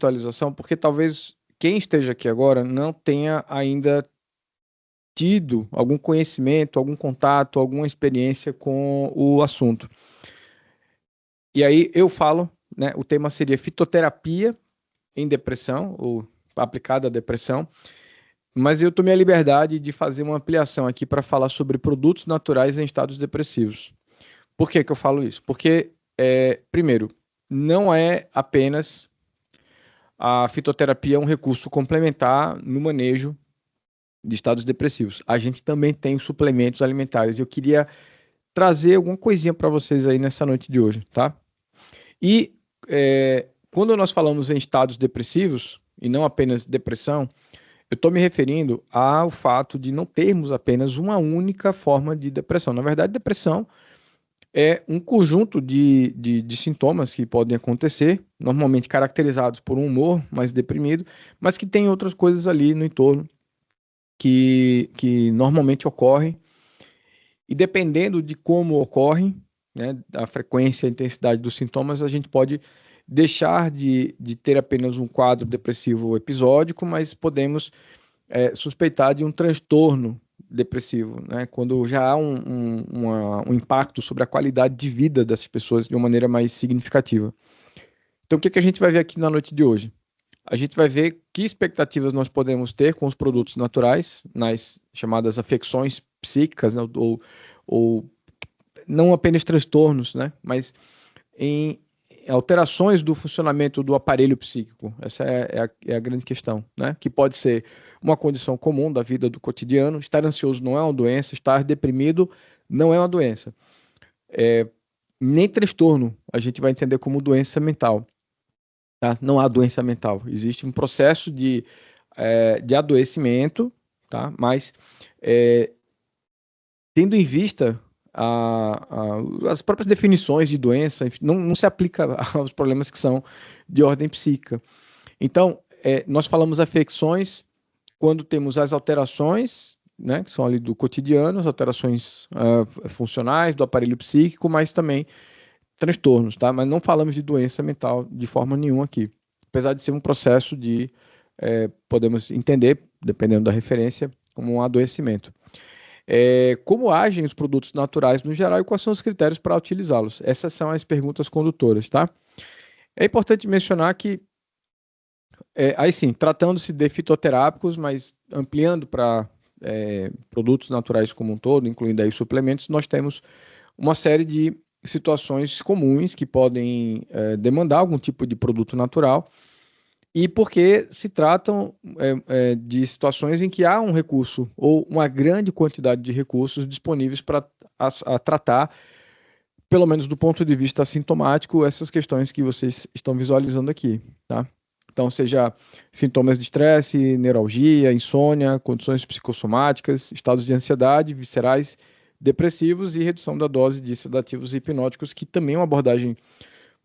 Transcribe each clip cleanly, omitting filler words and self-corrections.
contextualização, porque talvez quem esteja aqui agora não tenha ainda tido algum conhecimento, algum contato, alguma experiência com o assunto. E aí eu falo, né, o tema seria fitoterapia em depressão, ou aplicada à depressão, mas eu tomei a liberdade de fazer uma ampliação aqui para falar sobre produtos naturais em estados depressivos. Por que que eu falo isso? Porque, primeiro, não é apenas a fitoterapia um recurso complementar no manejo de estados depressivos. A gente também tem os suplementos alimentares. Eu queria trazer alguma coisinha para vocês aí nessa noite de hoje, tá? E quando nós falamos em estados depressivos, e não apenas depressão, eu estou me referindo ao fato de não termos apenas uma única forma de depressão. Na verdade, depressão é um conjunto de sintomas que podem acontecer, normalmente caracterizados por um humor mais deprimido, mas que tem outras coisas ali no entorno que normalmente ocorrem. E dependendo de como ocorrem, né, da frequência e intensidade dos sintomas, a gente pode deixar de ter apenas um quadro depressivo episódico, mas podemos suspeitar de um transtorno depressivo, né? Quando já há um impacto sobre a qualidade de vida dessas pessoas de uma maneira mais significativa. Então, o que a gente vai ver aqui na noite de hoje? A gente vai ver que expectativas nós podemos ter com os produtos naturais, nas chamadas afecções psíquicas, né? Ou não apenas transtornos, né? Mas em alterações do funcionamento do aparelho psíquico. Essa é a grande questão, né? Que pode ser uma condição comum da vida do cotidiano. Estar ansioso não é uma doença, estar deprimido não é uma doença. Nem transtorno a gente vai entender como doença mental. Tá? Não há doença mental. Existe um processo de adoecimento, tá? Mas tendo em vista as próprias definições de doença, não se aplica aos problemas que são de ordem psíquica. Então, nós falamos afecções quando temos as alterações, né, que são ali do cotidiano, as alterações funcionais do aparelho psíquico, mas também transtornos, tá? Mas não falamos de doença mental de forma nenhuma aqui. Apesar de ser um processo podemos entender, dependendo da referência, como um adoecimento. Como agem os produtos naturais no geral e quais são os critérios para utilizá-los? Essas são as perguntas condutoras, tá? É importante mencionar que, aí sim, tratando-se de fitoterápicos, mas ampliando para produtos naturais como um todo, incluindo aí suplementos, nós temos uma série de situações comuns que podem demandar algum tipo de produto natural, e porque se tratam de situações em que há um recurso ou uma grande quantidade de recursos disponíveis para tratar, pelo menos do ponto de vista sintomático, essas questões que vocês estão visualizando aqui, tá? Então, seja sintomas de estresse, neuralgia, insônia, condições psicossomáticas, estados de ansiedade, viscerais, depressivos e redução da dose de sedativos e hipnóticos, que também é uma abordagem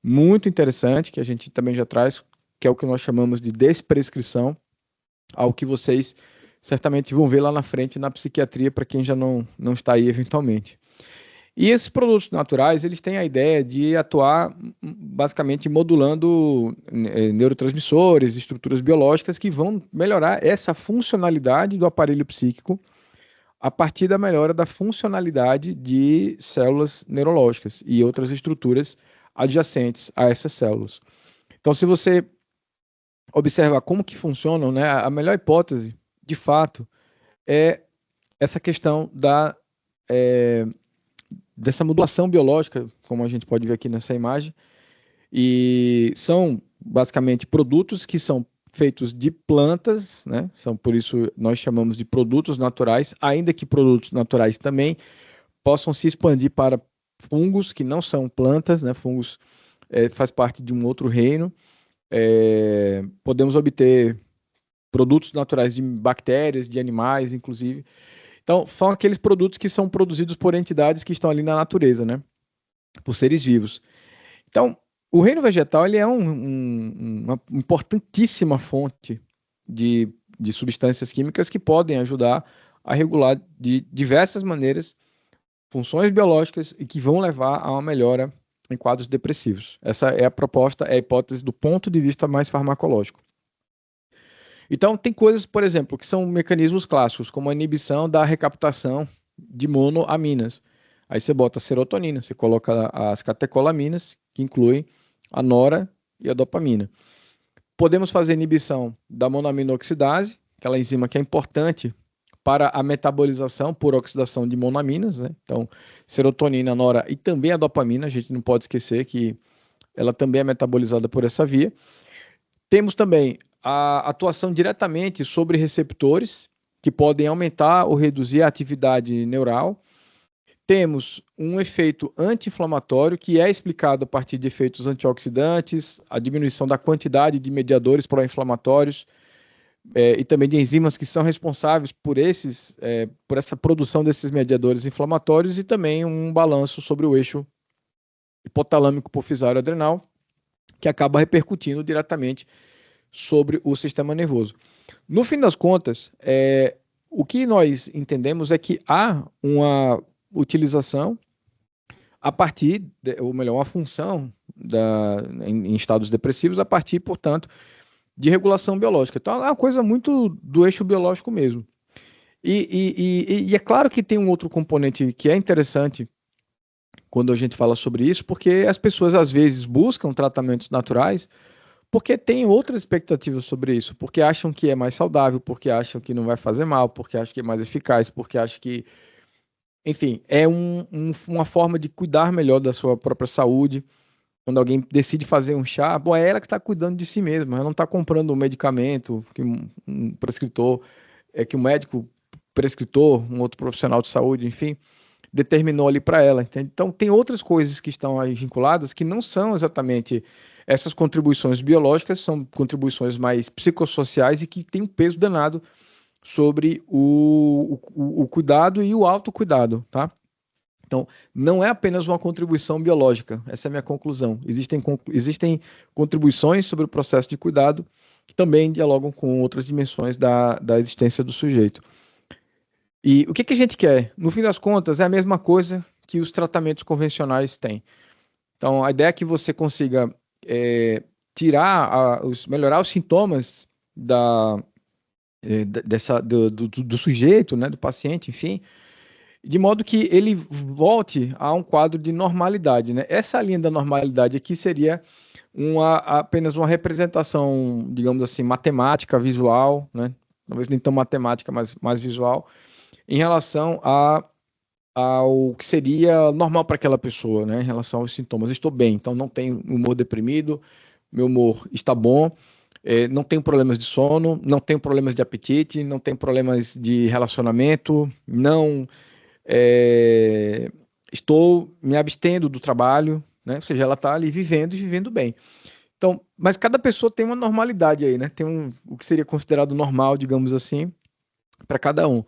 muito interessante, que a gente também já traz, que é o que nós chamamos de desprescrição, algo que vocês certamente vão ver lá na frente na psiquiatria, para quem já não está aí eventualmente. E esses produtos naturais, eles têm a ideia de atuar basicamente modulando neurotransmissores, estruturas biológicas que vão melhorar essa funcionalidade do aparelho psíquico a partir da melhora da funcionalidade de células neurológicas e outras estruturas adjacentes a essas células. Então, se você observar como que funcionam, né, a melhor hipótese, de fato, é essa questão dessa modulação biológica, como a gente pode ver aqui nessa imagem, e são basicamente produtos que são feitos de plantas, né? Por isso nós chamamos de produtos naturais, ainda que produtos naturais também possam se expandir para fungos que não são plantas, né? Fungos faz parte de um outro reino. Podemos obter produtos naturais de bactérias, de animais, inclusive. Então, são aqueles produtos que são produzidos por entidades que estão ali na natureza, né? Por seres vivos. Então, o reino vegetal ele é uma importantíssima fonte de substâncias químicas que podem ajudar a regular de diversas maneiras funções biológicas e que vão levar a uma melhora em quadros depressivos. Essa é a proposta, é a hipótese do ponto de vista mais farmacológico. Então, tem coisas, por exemplo, que são mecanismos clássicos, como a inibição da recaptação de monoaminas. Aí você bota a serotonina, você coloca as catecolaminas, que incluem a nora e a dopamina. Podemos fazer inibição da monoaminoxidase, aquela enzima que é importante para a metabolização por oxidação de monoaminas, né? Então, serotonina, nora e também a dopamina, a gente não pode esquecer que ela também é metabolizada por essa via. Temos também a atuação diretamente sobre receptores, que podem aumentar ou reduzir a atividade neural. Temos um efeito anti-inflamatório, que é explicado a partir de efeitos antioxidantes, a diminuição da quantidade de mediadores pró-inflamatórios, e também de enzimas que são responsáveis por essa produção desses mediadores inflamatórios, e também um balanço sobre o eixo hipotalâmico hipofisário adrenal, que acaba repercutindo diretamente sobre o sistema nervoso. No fim das contas, o que nós entendemos é que há uma utilização a partir, ou melhor, uma função em estados depressivos a partir, portanto, de regulação biológica. Então, é uma coisa muito do eixo biológico mesmo. E é claro que tem um outro componente que é interessante quando a gente fala sobre isso, porque as pessoas às vezes buscam tratamentos naturais porque têm outras expectativas sobre isso, porque acham que é mais saudável, porque acham que não vai fazer mal, porque acham que é mais eficaz, porque acham que, enfim, é uma forma de cuidar melhor da sua própria saúde. Quando alguém decide fazer um chá, bom, é ela que está cuidando de si mesma, ela não está comprando um medicamento que um prescritor, que um médico prescritor, um outro profissional de saúde, enfim, determinou ali para ela. Entende? Então, tem outras coisas que estão aí vinculadas que não são exatamente essas contribuições biológicas, são contribuições mais psicossociais e que têm um peso danado sobre o cuidado e o autocuidado, tá? Então, não é apenas uma contribuição biológica, essa é a minha conclusão. Existem contribuições sobre o processo de cuidado que também dialogam com outras dimensões da existência do sujeito. E o que a gente quer? No fim das contas, é a mesma coisa que os tratamentos convencionais têm. Então, a ideia é que você consiga melhorar os sintomas do sujeito, né, do paciente, enfim, de modo que ele volte a um quadro de normalidade, né? Essa linha da normalidade aqui seria apenas uma representação, digamos assim, matemática, visual, né? Talvez nem tão matemática, mas mais visual, em relação ao que seria normal para aquela pessoa, né? Em relação aos sintomas. Estou bem, então não tenho humor deprimido, meu humor está bom, não tenho problemas de sono, não tenho problemas de apetite, não tenho problemas de relacionamento, não estou me abstendo do trabalho, né? Ou seja, ela está ali vivendo e vivendo bem. Então, mas cada pessoa tem uma normalidade aí, né? Tem o que seria considerado normal, digamos assim, para cada um.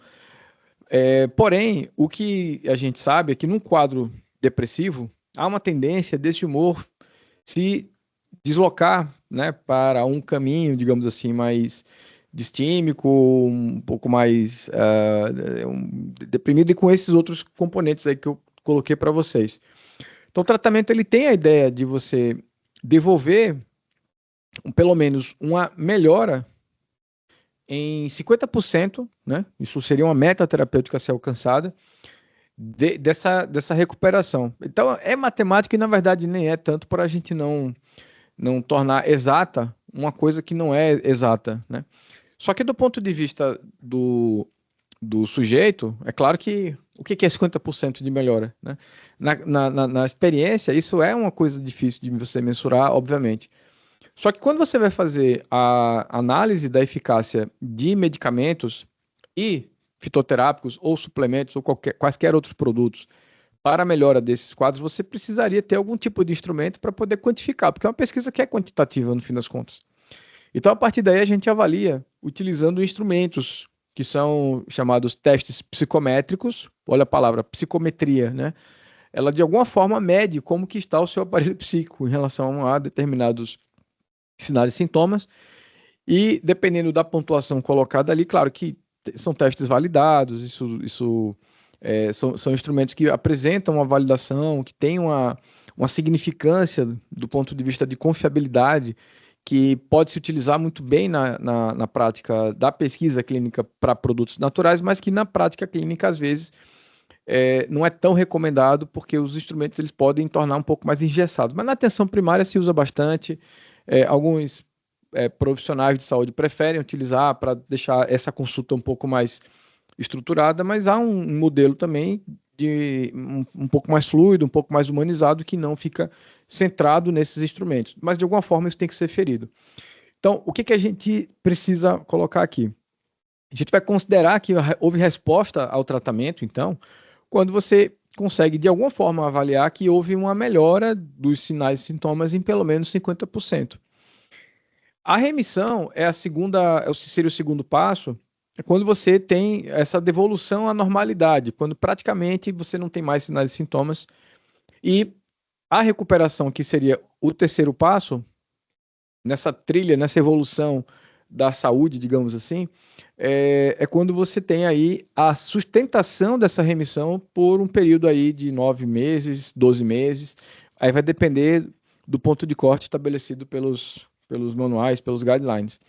Porém, o que a gente sabe é que num quadro depressivo há uma tendência desse humor se deslocar, né, para um caminho, digamos assim, mais distímico, um pouco mais deprimido, e com esses outros componentes aí que eu coloquei para vocês. Então, o tratamento ele tem a ideia de você devolver pelo menos uma melhora em 50%, né? Isso seria uma meta terapêutica a ser alcançada dessa recuperação. Então, é matemática e, na verdade, nem é tanto para a gente não tornar exata uma coisa que não é exata, né? Só que do ponto de vista do sujeito, é claro que o que é 50% de melhora, né? Na experiência, isso é uma coisa difícil de você mensurar, obviamente. Só que quando você vai fazer a análise da eficácia de medicamentos e fitoterápicos ou suplementos ou quaisquer outros produtos para a melhora desses quadros, você precisaria ter algum tipo de instrumento para poder quantificar, porque é uma pesquisa que é quantitativa no fim das contas. Então, a partir daí, a gente avalia utilizando instrumentos que são chamados testes psicométricos, olha a palavra, psicometria, né? Ela, de alguma forma, mede como que está o seu aparelho psíquico em relação a determinados sinais e sintomas, e dependendo da pontuação colocada ali, claro que são testes validados, isso São instrumentos que apresentam uma validação, que têm uma significância do ponto de vista de confiabilidade, que pode se utilizar muito bem na prática da pesquisa clínica para produtos naturais, mas que na prática clínica, às vezes, não é tão recomendado, porque os instrumentos eles podem tornar um pouco mais engessados. Mas na atenção primária se usa bastante, alguns profissionais de saúde preferem utilizar para deixar essa consulta um pouco mais estruturada, mas há um modelo também de um pouco mais fluido, um pouco mais humanizado, que não fica centrado nesses instrumentos. Mas de alguma forma isso tem que ser ferido. Então, o que a gente precisa colocar aqui? A gente vai considerar que houve resposta ao tratamento, então, quando você consegue de alguma forma avaliar que houve uma melhora dos sinais e sintomas em pelo menos 50%. A remissão seria o segundo passo, é quando você tem essa devolução à normalidade, quando praticamente você não tem mais sinais e sintomas. E a recuperação, que seria o terceiro passo, nessa trilha, nessa evolução da saúde, digamos assim, é quando você tem aí a sustentação dessa remissão por um período aí de 9 meses, 12 meses. Aí vai depender do ponto de corte estabelecido pelos manuais, pelos guidelines.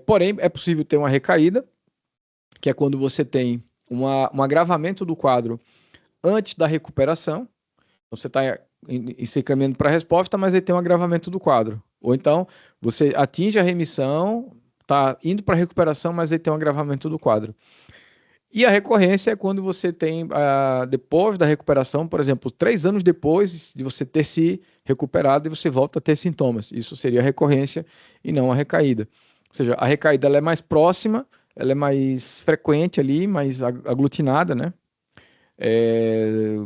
Porém, é possível ter uma recaída, que é quando você tem um agravamento do quadro antes da recuperação. Você está se encaminhando para a resposta, mas aí tem um agravamento do quadro. Ou então, você atinge a remissão, está indo para a recuperação, mas aí tem um agravamento do quadro. E a recorrência é quando você tem, depois da recuperação, por exemplo, 3 anos depois de você ter se recuperado e você volta a ter sintomas. Isso seria a recorrência e não a recaída. Ou seja, a recaída ela é mais próxima, ela é mais frequente ali, mais aglutinada, né?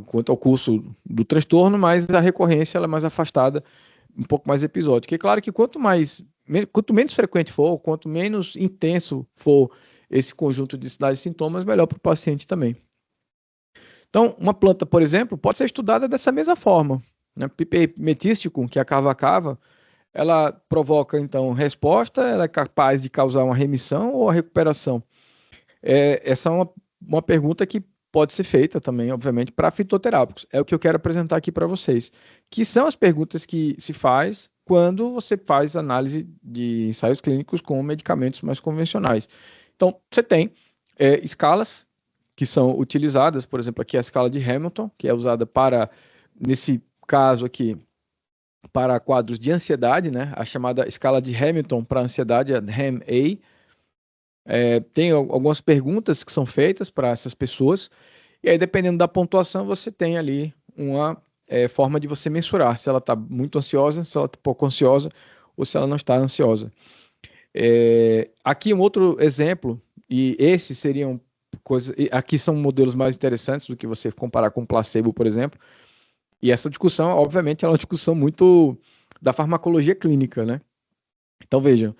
Quanto ao curso do transtorno, mas a recorrência ela é mais afastada, um pouco mais episódica. E claro que quanto menos frequente for, quanto menos intenso for esse conjunto de sinais e sintomas, melhor para o paciente também. Então, uma planta, por exemplo, pode ser estudada dessa mesma forma. Né? Piper metístico, que é a cava-cava, ela provoca, então, resposta, ela é capaz de causar uma remissão ou a recuperação? Essa é uma pergunta que pode ser feita também, obviamente, para fitoterápicos. É o que eu quero apresentar aqui para vocês, que são as perguntas que se faz quando você faz análise de ensaios clínicos com medicamentos mais convencionais. Então, você tem escalas que são utilizadas, por exemplo, aqui a escala de Hamilton, que é usada para, nesse caso aqui, para quadros de ansiedade, né? A chamada escala de Hamilton para ansiedade, a HAM-A. Tem algumas perguntas que são feitas para essas pessoas, e aí, dependendo da pontuação, você tem ali uma forma de você mensurar se ela está muito ansiosa, se ela está pouco ansiosa, ou se ela não está ansiosa. Aqui um outro exemplo, e esses seriam coisas. Aqui são modelos mais interessantes do que você comparar com placebo, por exemplo. E essa discussão, obviamente, é uma discussão muito da farmacologia clínica, né? Então vejam,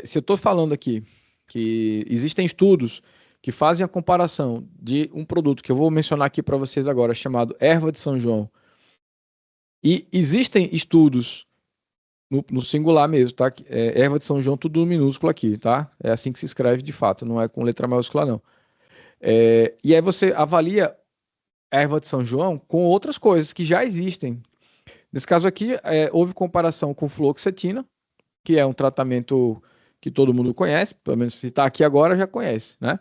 se eu estou falando aqui que existem estudos que fazem a comparação de um produto que eu vou mencionar aqui para vocês agora, chamado erva de São João, e existem estudos no singular mesmo, tá? Erva de São João, tudo no minúsculo aqui, tá? É assim que se escreve de fato, não é com letra maiúscula, não. E aí você avalia a erva de São João com outras coisas que já existem. Nesse caso aqui, houve comparação com fluoxetina, que é um tratamento que todo mundo conhece, pelo menos se está aqui agora já conhece, né?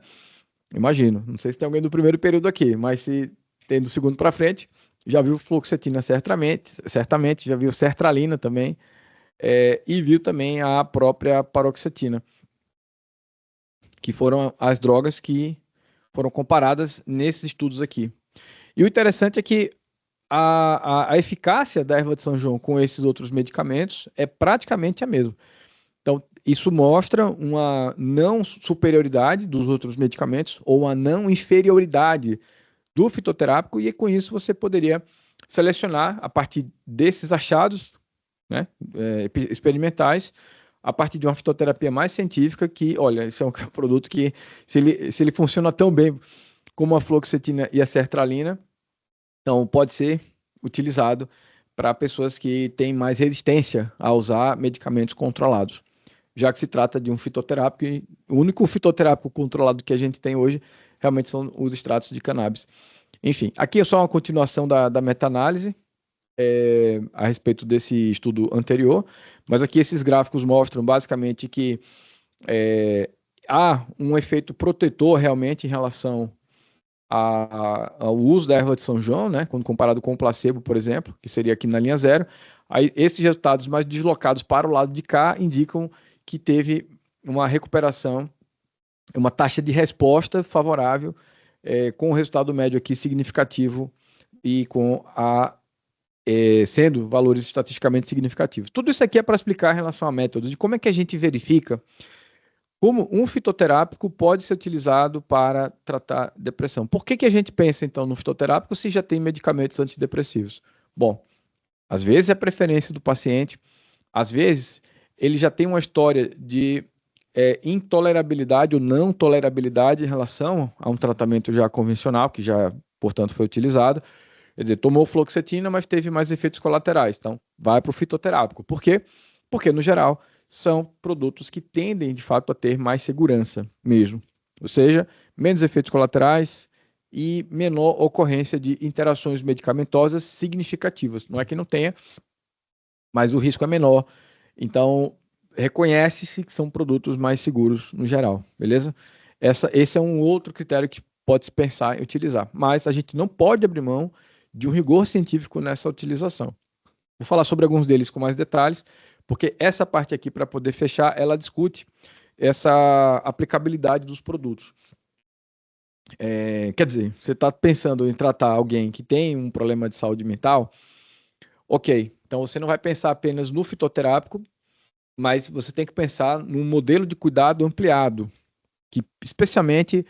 Imagino. Não sei se tem alguém do primeiro período aqui, mas se tem do segundo para frente, já viu fluoxetina certamente, já viu sertralina também, e viu também a própria paroxetina, que foram as drogas que foram comparadas nesses estudos aqui. E o interessante é que a eficácia da erva de São João com esses outros medicamentos é praticamente a mesma. Então, isso mostra uma não superioridade dos outros medicamentos ou uma não inferioridade do fitoterápico, e com isso você poderia selecionar, a partir desses achados, né, experimentais, a partir de uma fitoterapia mais científica, que, olha, esse é um produto que, se ele funciona tão bem como a fluoxetina e a sertralina, então pode ser utilizado para pessoas que têm mais resistência a usar medicamentos controlados, já que se trata de um fitoterápico, e o único fitoterápico controlado que a gente tem hoje realmente são os extratos de cannabis. Enfim, aqui é só uma continuação da meta-análise a respeito desse estudo anterior, mas aqui esses gráficos mostram basicamente que há um efeito protetor realmente em relação ao uso da erva de São João, né, quando comparado com o placebo, por exemplo, que seria aqui na linha zero. Aí, esses resultados mais deslocados para o lado de cá indicam que teve uma recuperação, uma taxa de resposta favorável, com o resultado médio aqui significativo e com sendo valores estatisticamente significativos. Tudo isso aqui é para explicar em relação a métodos, de como é que a gente verifica como um fitoterápico pode ser utilizado para tratar depressão. Por que a gente pensa, então, no fitoterápico se já tem medicamentos antidepressivos? Bom, às vezes é a preferência do paciente, às vezes ele já tem uma história de intolerabilidade ou não tolerabilidade em relação a um tratamento já convencional, que já, portanto, foi utilizado. Quer dizer, tomou fluoxetina, mas teve mais efeitos colaterais. Então, vai para o fitoterápico. Por quê? Porque, no geral, são produtos que tendem, de fato, a ter mais segurança mesmo. Ou seja, menos efeitos colaterais e menor ocorrência de interações medicamentosas significativas. Não é que não tenha, mas o risco é menor. Então, reconhece-se que são produtos mais seguros no geral, beleza? Esse é um outro critério que pode se pensar em utilizar. Mas a gente não pode abrir mão de um rigor científico nessa utilização. Vou falar sobre alguns deles com mais detalhes, porque essa parte aqui, para poder fechar, ela discute essa aplicabilidade dos produtos. Quer dizer, você está pensando em tratar alguém que tem um problema de saúde mental, ok, então você não vai pensar apenas no fitoterápico, mas você tem que pensar num modelo de cuidado ampliado, que especialmente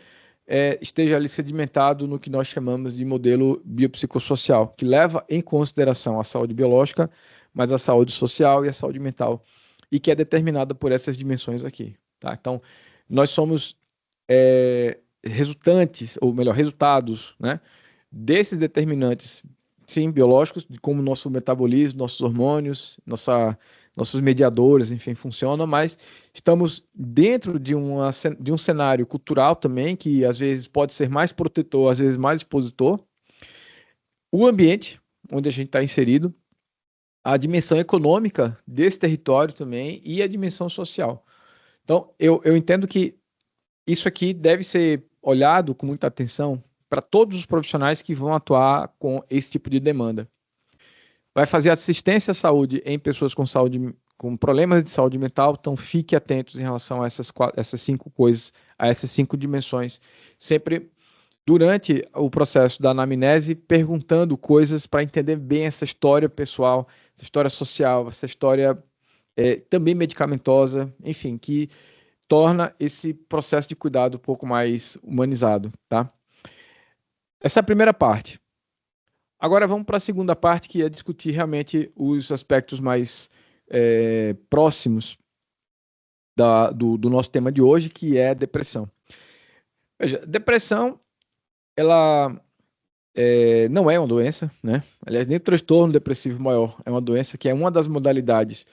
esteja ali sedimentado no que nós chamamos de modelo biopsicossocial, que leva em consideração a saúde biológica, mas a saúde social e a saúde mental, e que é determinada por essas dimensões aqui. Tá? Então, nós somos resultantes, ou melhor, resultados, né, desses determinantes, sim, biológicos, de como nosso metabolismo, nossos hormônios, nossos mediadores, enfim, funcionam, mas estamos dentro de um cenário cultural também, que às vezes pode ser mais protetor, às vezes mais expositor. O ambiente onde a gente está inserido, a dimensão econômica desse território também e a dimensão social. Então, eu entendo que isso aqui deve ser olhado com muita atenção para todos os profissionais que vão atuar com esse tipo de demanda. Vai fazer assistência à saúde em pessoas com problemas de saúde mental, então fique atentos em relação a essas 5 coisas, a essas 5 dimensões. Sempre durante o processo da anamnese, perguntando coisas para entender bem essa história pessoal, essa história social, essa história também medicamentosa, enfim, que torna esse processo de cuidado um pouco mais humanizado, tá? Essa é a primeira parte. Agora vamos para a segunda parte, que é discutir realmente os aspectos mais próximos do nosso tema de hoje, que é depressão. Veja, depressão, ela não é uma doença, né? Aliás, nem o transtorno depressivo maior é uma doença, que é uma das modalidades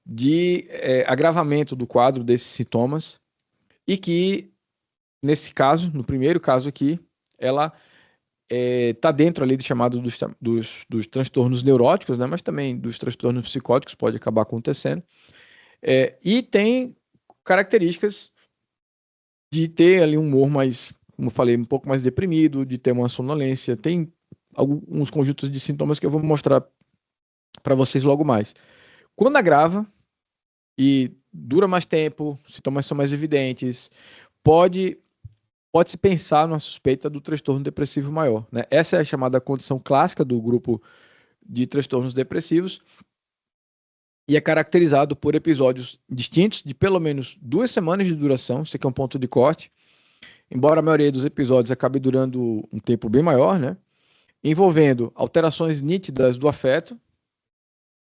de agravamento do quadro desses sintomas, e que, nesse caso, no primeiro caso aqui, ela está dentro ali do chamado dos transtornos neuróticos, né, mas também dos transtornos psicóticos, pode acabar acontecendo, e tem características de ter ali um humor mais, como eu falei, um pouco mais deprimido, de ter uma sonolência, tem alguns conjuntos de sintomas que eu vou mostrar para vocês logo mais. Quando agrava e dura mais tempo, sintomas são mais evidentes, pode-se pensar numa suspeita do transtorno depressivo maior, né? Essa é a chamada condição clássica do grupo de transtornos depressivos e é caracterizado por episódios distintos de pelo menos 2 semanas de duração, isso aqui é um ponto de corte, embora a maioria dos episódios acabe durando um tempo bem maior, né? Envolvendo alterações nítidas do afeto,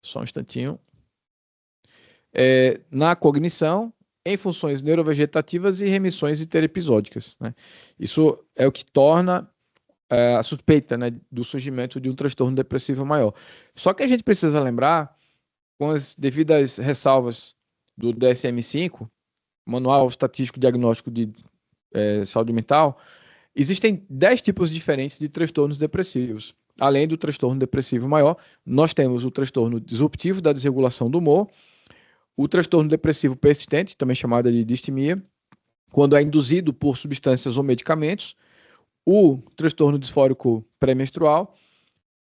só um instantinho, na cognição, em funções neurovegetativas e remissões interepisódicas, né? Isso é o que torna a suspeita, né, do surgimento de um transtorno depressivo maior. Só que a gente precisa lembrar, com as devidas ressalvas do DSM-5, Manual Estatístico Diagnóstico de Saúde Mental, Existem 10 tipos diferentes de transtornos depressivos. Além do transtorno depressivo maior, nós temos o transtorno disruptivo da desregulação do humor, o transtorno depressivo persistente, também chamado de distimia, quando é induzido por substâncias ou medicamentos, o transtorno disfórico pré-menstrual,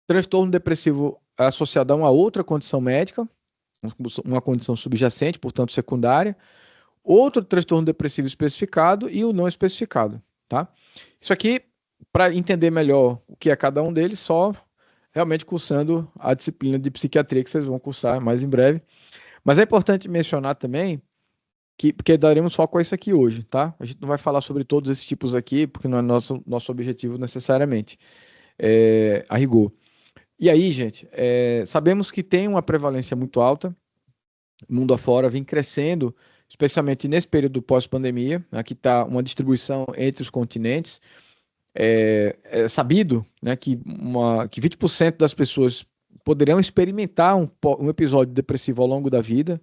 transtorno depressivo associado a uma outra condição médica, uma condição subjacente, portanto secundária, outro transtorno depressivo especificado e o não especificado, tá? Isso aqui, para entender melhor o que é cada um deles, só realmente cursando a disciplina de psiquiatria que vocês vão cursar mais em breve. Mas é importante mencionar também porque daremos foco a isso aqui hoje, tá? A gente não vai falar sobre todos esses tipos aqui, porque não é nosso objetivo necessariamente, a rigor. E aí, gente, sabemos que tem uma prevalência muito alta, mundo afora, vem crescendo, especialmente nesse período pós-pandemia. Aqui está uma distribuição entre os continentes. É sabido, né, que 20% das pessoas poderão experimentar um episódio depressivo ao longo da vida,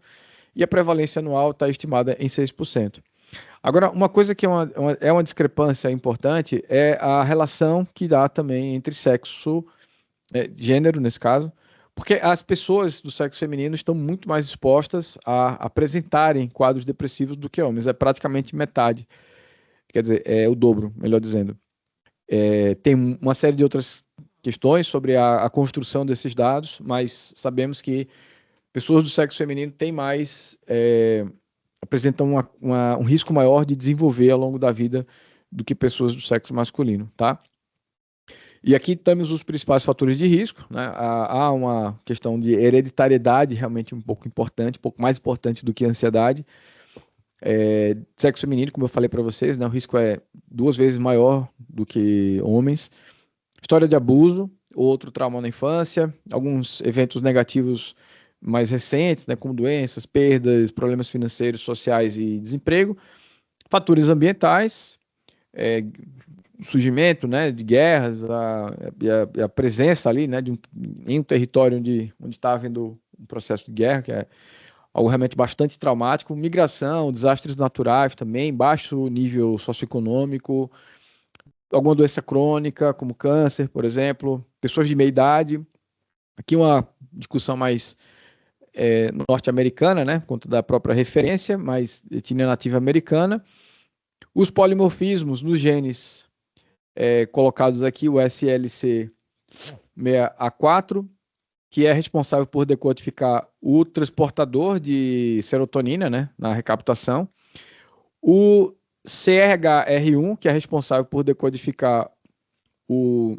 e a prevalência anual está estimada em 6%. Agora, uma coisa que é uma discrepância importante é a relação que dá também entre sexo, gênero nesse caso, porque as pessoas do sexo feminino estão muito mais expostas a apresentarem quadros depressivos do que homens, é praticamente metade, quer dizer, é o dobro, melhor dizendo. Tem uma série de outras questões sobre a construção desses dados, mas sabemos que pessoas do sexo feminino têm mais, apresentam um risco maior de desenvolver ao longo da vida do que pessoas do sexo masculino, tá? E aqui temos os principais fatores de risco, né? Há uma questão de hereditariedade realmente um pouco importante, um pouco mais importante do que a ansiedade. Sexo feminino, como eu falei para vocês, né? O risco é 2 vezes maior do que homens. História de abuso, outro trauma na infância, alguns eventos negativos mais recentes, né? Como doenças, perdas, problemas financeiros, sociais e desemprego. Fatores ambientais, surgimento, né, de guerras, a presença ali, né, em um território onde está havendo um processo de guerra, que é algo realmente bastante traumático, migração, desastres naturais também, baixo nível socioeconômico, alguma doença crônica, como câncer, por exemplo, pessoas de meia idade. Aqui uma discussão mais norte-americana, né, por conta da própria referência, mais etnia nativa americana. Os polimorfismos nos genes colocados aqui, o SLC6A4, que é responsável por decodificar o transportador de serotonina, né, na recaptação. O CRHR1, que é responsável por decodificar o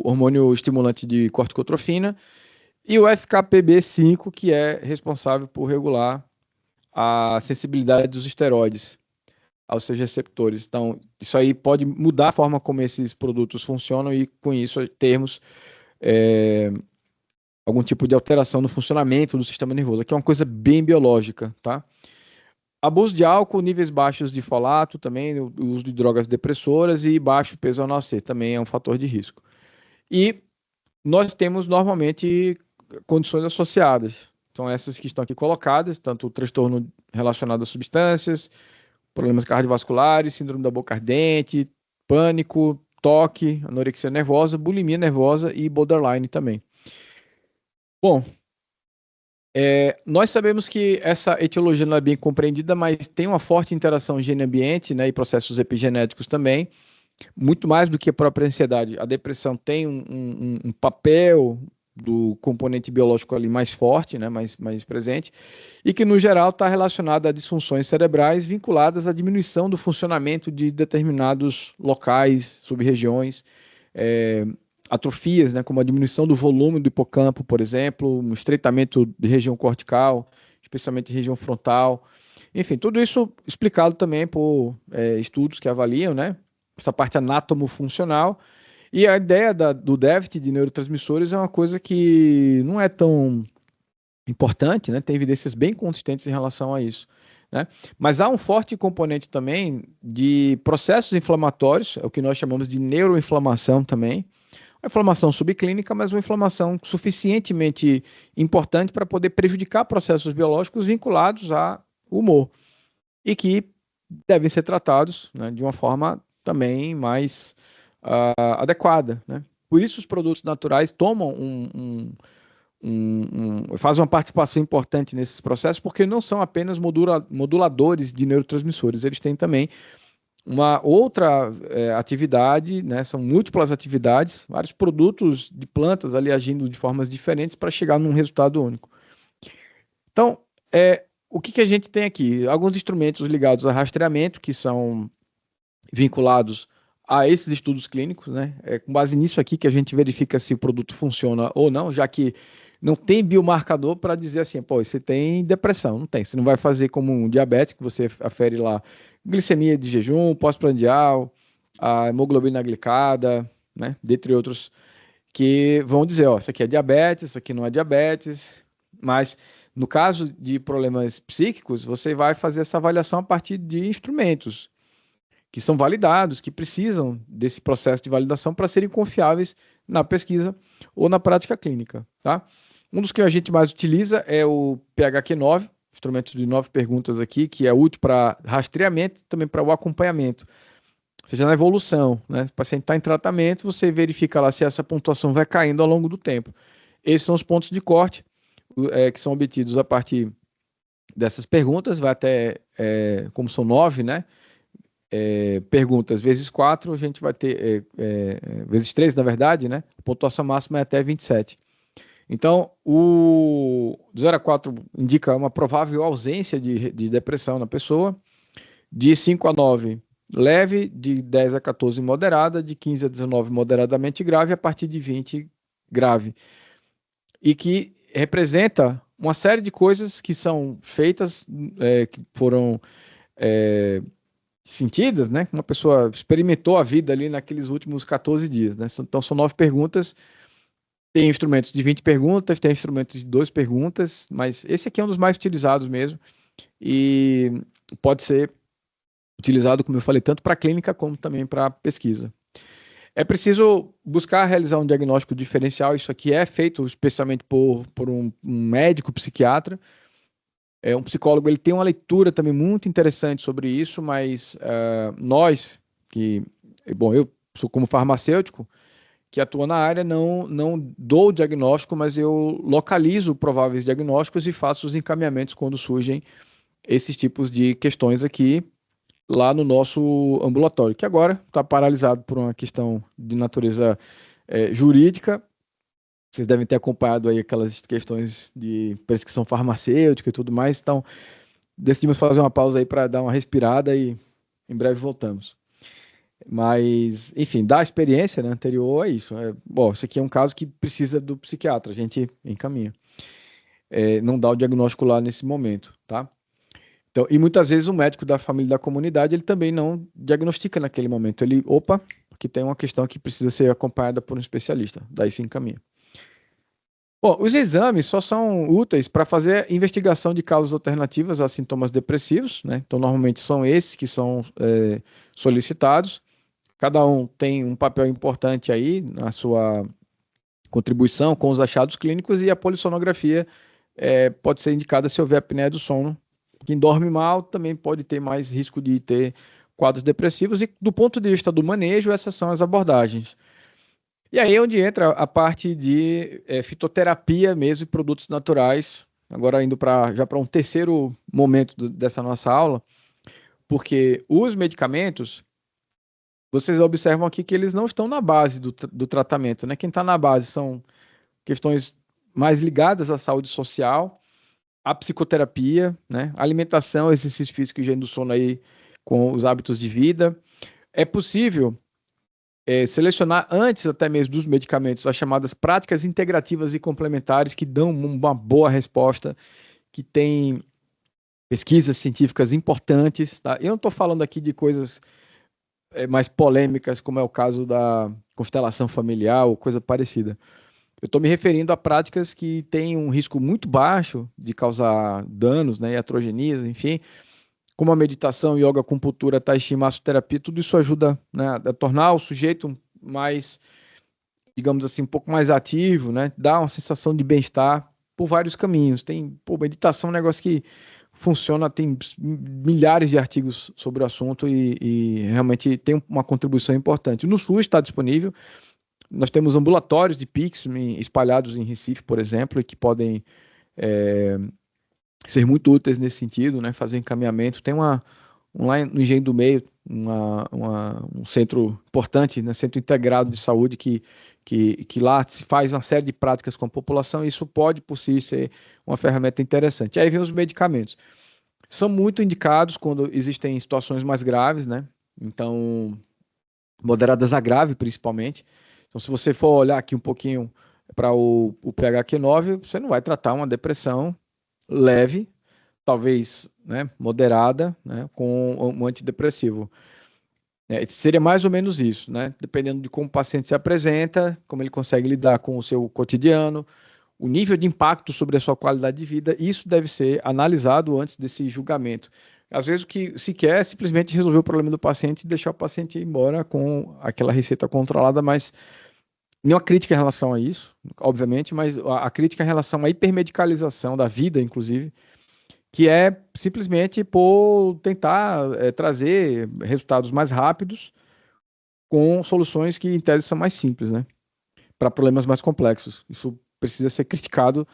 hormônio estimulante de corticotrofina. E o FKPB5, que é responsável por regular a sensibilidade dos esteroides aos seus receptores. Então, isso aí pode mudar a forma como esses produtos funcionam e, com isso, termos algum tipo de alteração no funcionamento do sistema nervoso. Aqui é uma coisa bem biológica, tá? Abuso de álcool, níveis baixos de folato, também o uso de drogas depressoras e baixo peso ao nascer, também é um fator de risco. E nós temos, normalmente, condições associadas. São essas que estão aqui colocadas, tanto o transtorno relacionado a substâncias, problemas cardiovasculares, síndrome da boca ardente, pânico, toque, anorexia nervosa, bulimia nervosa e borderline também. Bom, nós sabemos que essa etiologia não é bem compreendida, mas tem uma forte interação gene-ambiente, né, e processos epigenéticos também, muito mais do que a própria ansiedade. A depressão tem um papel do componente biológico ali mais forte, né, mais presente, e que, no geral, está relacionado a disfunções cerebrais vinculadas à diminuição do funcionamento de determinados locais, sub-regiões, atrofias, né, como a diminuição do volume do hipocampo, por exemplo, um estreitamento de região cortical, especialmente região frontal. Enfim, tudo isso explicado também por estudos que avaliam, né, essa parte anatomofuncional. E a ideia do déficit de neurotransmissores é uma coisa que não é tão importante, né? Tem evidências bem consistentes em relação a isso, né? Mas há um forte componente também de processos inflamatórios, é o que nós chamamos de neuroinflamação também. Uma inflamação subclínica, mas uma inflamação suficientemente importante para poder prejudicar processos biológicos vinculados ao humor e que devem ser tratados, né, de uma forma também mais adequada, né? Por isso os produtos naturais tomam fazem uma participação importante nesses processos, porque não são apenas moduladores de neurotransmissores, eles têm também uma outra atividade, né? São múltiplas atividades, vários produtos de plantas ali agindo de formas diferentes para chegar num resultado único. Então, o que a gente tem aqui? Alguns instrumentos ligados a rastreamento, que são vinculados a esses estudos clínicos, né? É com base nisso aqui que a gente verifica se o produto funciona ou não, já que não tem biomarcador para dizer assim, pô, você tem depressão, não tem. Você não vai fazer como um diabetes, que você afere lá glicemia de jejum, pós-prandial, a hemoglobina glicada, né? Dentre outros, que vão dizer, ó, isso aqui é diabetes, isso aqui não é diabetes, mas no caso de problemas psíquicos, você vai fazer essa avaliação a partir de instrumentos que são validados, que precisam desse processo de validação para serem confiáveis na pesquisa ou na prática clínica, tá? Um dos que a gente mais utiliza é o PHQ-9, instrumento de 9 perguntas aqui, que é útil para rastreamento e também para o acompanhamento, seja na evolução, né? O paciente está em tratamento, você verifica lá se essa pontuação vai caindo ao longo do tempo. Esses são os pontos de corte que são obtidos a partir dessas perguntas, vai até, como são 9, né? Perguntas vezes 4, a gente vai ter, vezes 3, na verdade, né? A pontuação máxima é até 27. Então, o 0 a 4 indica uma provável ausência de depressão na pessoa, de 5 a 9, leve, de 10 a 14, moderada, de 15 a 19, moderadamente grave, a partir de 20, grave. E que representa uma série de coisas que são feitas, que foram sentidas, né? Uma pessoa experimentou a vida ali naqueles últimos 14 dias, né? Então, são 9 perguntas. Tem instrumentos de 20 perguntas, tem instrumentos de 2 perguntas, mas esse aqui é um dos mais utilizados mesmo e pode ser utilizado, como eu falei, tanto para clínica como também para pesquisa. É preciso buscar realizar um diagnóstico diferencial, isso aqui é feito especialmente por um médico psiquiatra. Um psicólogo, ele tem uma leitura também muito interessante sobre isso, mas nós, eu sou como farmacêutico, que atua na área, não dou o diagnóstico, mas eu localizo prováveis diagnósticos e faço os encaminhamentos quando surgem esses tipos de questões aqui, lá no nosso ambulatório, que agora está paralisado por uma questão de natureza jurídica. Vocês devem ter acompanhado aí aquelas questões de prescrição farmacêutica e tudo mais, então decidimos fazer uma pausa aí para dar uma respirada e em breve voltamos. Mas, enfim, da experiência, né, anterior é isso. Bom, isso aqui é um caso que precisa do psiquiatra, a gente encaminha. Não dá o diagnóstico lá nesse momento, tá? Então, e muitas vezes o médico da família e da comunidade, ele também não diagnostica naquele momento. Ele, aqui tem uma questão que precisa ser acompanhada por um especialista, daí se encaminha. Bom, os exames só são úteis para fazer investigação de causas alternativas a sintomas depressivos, né? Então, normalmente são esses que são solicitados. Cada um tem um papel importante aí na sua contribuição com os achados clínicos e a polissonografia pode ser indicada se houver apneia do sono. Quem dorme mal também pode ter mais risco de ter quadros depressivos e do ponto de vista do manejo, essas são as abordagens. E aí é onde entra a parte de fitoterapia mesmo e produtos naturais, agora indo já para um terceiro momento dessa nossa aula, porque os medicamentos, vocês observam aqui que eles não estão na base do tratamento, né? Quem está na base são questões mais ligadas à saúde social, à psicoterapia, né? Alimentação, exercício físico e higiene do sono aí com os hábitos de vida. É possível selecionar antes até mesmo dos medicamentos as chamadas práticas integrativas e complementares que dão uma boa resposta, que tem pesquisas científicas importantes, tá? Eu não estou falando aqui de coisas mais polêmicas, como é o caso da constelação familiar ou coisa parecida. Eu estou me referindo a práticas que têm um risco muito baixo de causar danos, né, iatrogenias, enfim, como a meditação, yoga, acupuntura, tai chi, massoterapia, tudo isso ajuda, né, a tornar o sujeito mais, digamos assim, um pouco mais ativo, né, dá uma sensação de bem-estar por vários caminhos. Meditação é um negócio que funciona, tem milhares de artigos sobre o assunto e realmente tem uma contribuição importante. No SUS está disponível, nós temos ambulatórios de Pix espalhados em Recife, por exemplo, e que podem ser muito úteis nesse sentido, né? Fazer encaminhamento. Tem lá no Engenho do Meio, um centro importante, né? Centro integrado de saúde que lá se faz uma série de práticas com a população, e isso pode por si ser uma ferramenta interessante. Aí vem os medicamentos. São muito indicados quando existem situações mais graves, né? Então, moderadas a grave, principalmente. Então, se você for olhar aqui um pouquinho para o PHQ-9, você não vai tratar uma depressão leve, talvez, né, moderada, né, com um antidepressivo. Seria mais ou menos isso, né? Dependendo de como o paciente se apresenta, como ele consegue lidar com o seu cotidiano, o nível de impacto sobre a sua qualidade de vida, isso deve ser analisado antes desse julgamento. Às vezes o que se quer é simplesmente resolver o problema do paciente e deixar o paciente ir embora com aquela receita controlada, mas nenhuma crítica em relação a isso, obviamente, mas a crítica em relação à hipermedicalização da vida, inclusive, que é simplesmente por tentar trazer resultados mais rápidos com soluções que, em tese, são mais simples, né? Para problemas mais complexos. Isso precisa ser criticado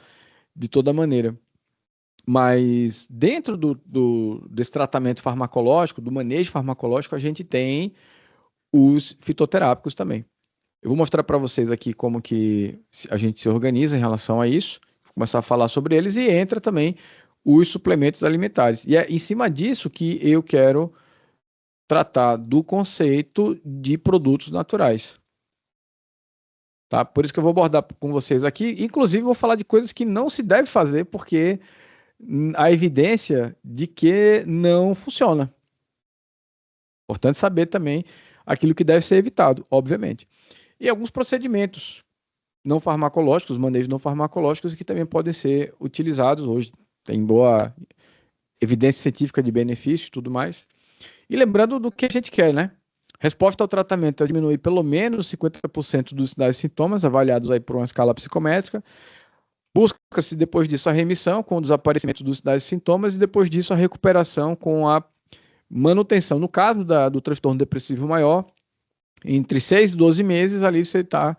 de toda maneira. Mas dentro desse tratamento farmacológico, do manejo farmacológico, a gente tem os fitoterápicos também. Eu vou mostrar para vocês aqui como que a gente se organiza em relação a isso, vou começar a falar sobre eles, e entra também os suplementos alimentares. E é em cima disso que eu quero tratar do conceito de produtos naturais. Tá? Por isso que eu vou abordar com vocês aqui. Inclusive, vou falar de coisas que não se deve fazer, porque há evidência de que não funciona. Importante saber também aquilo que deve ser evitado, obviamente. E alguns procedimentos não farmacológicos, manejos não farmacológicos, que também podem ser utilizados hoje. Tem boa evidência científica de benefício e tudo mais. E lembrando do que a gente quer, né? Resposta ao tratamento é diminuir pelo menos 50% dos sinais e sintomas, avaliados aí por uma escala psicométrica. Busca-se, depois disso, a remissão com o desaparecimento dos sinais e sintomas, e depois disso a recuperação com a manutenção. No caso do transtorno depressivo maior, entre 6 e 12 meses, ali você está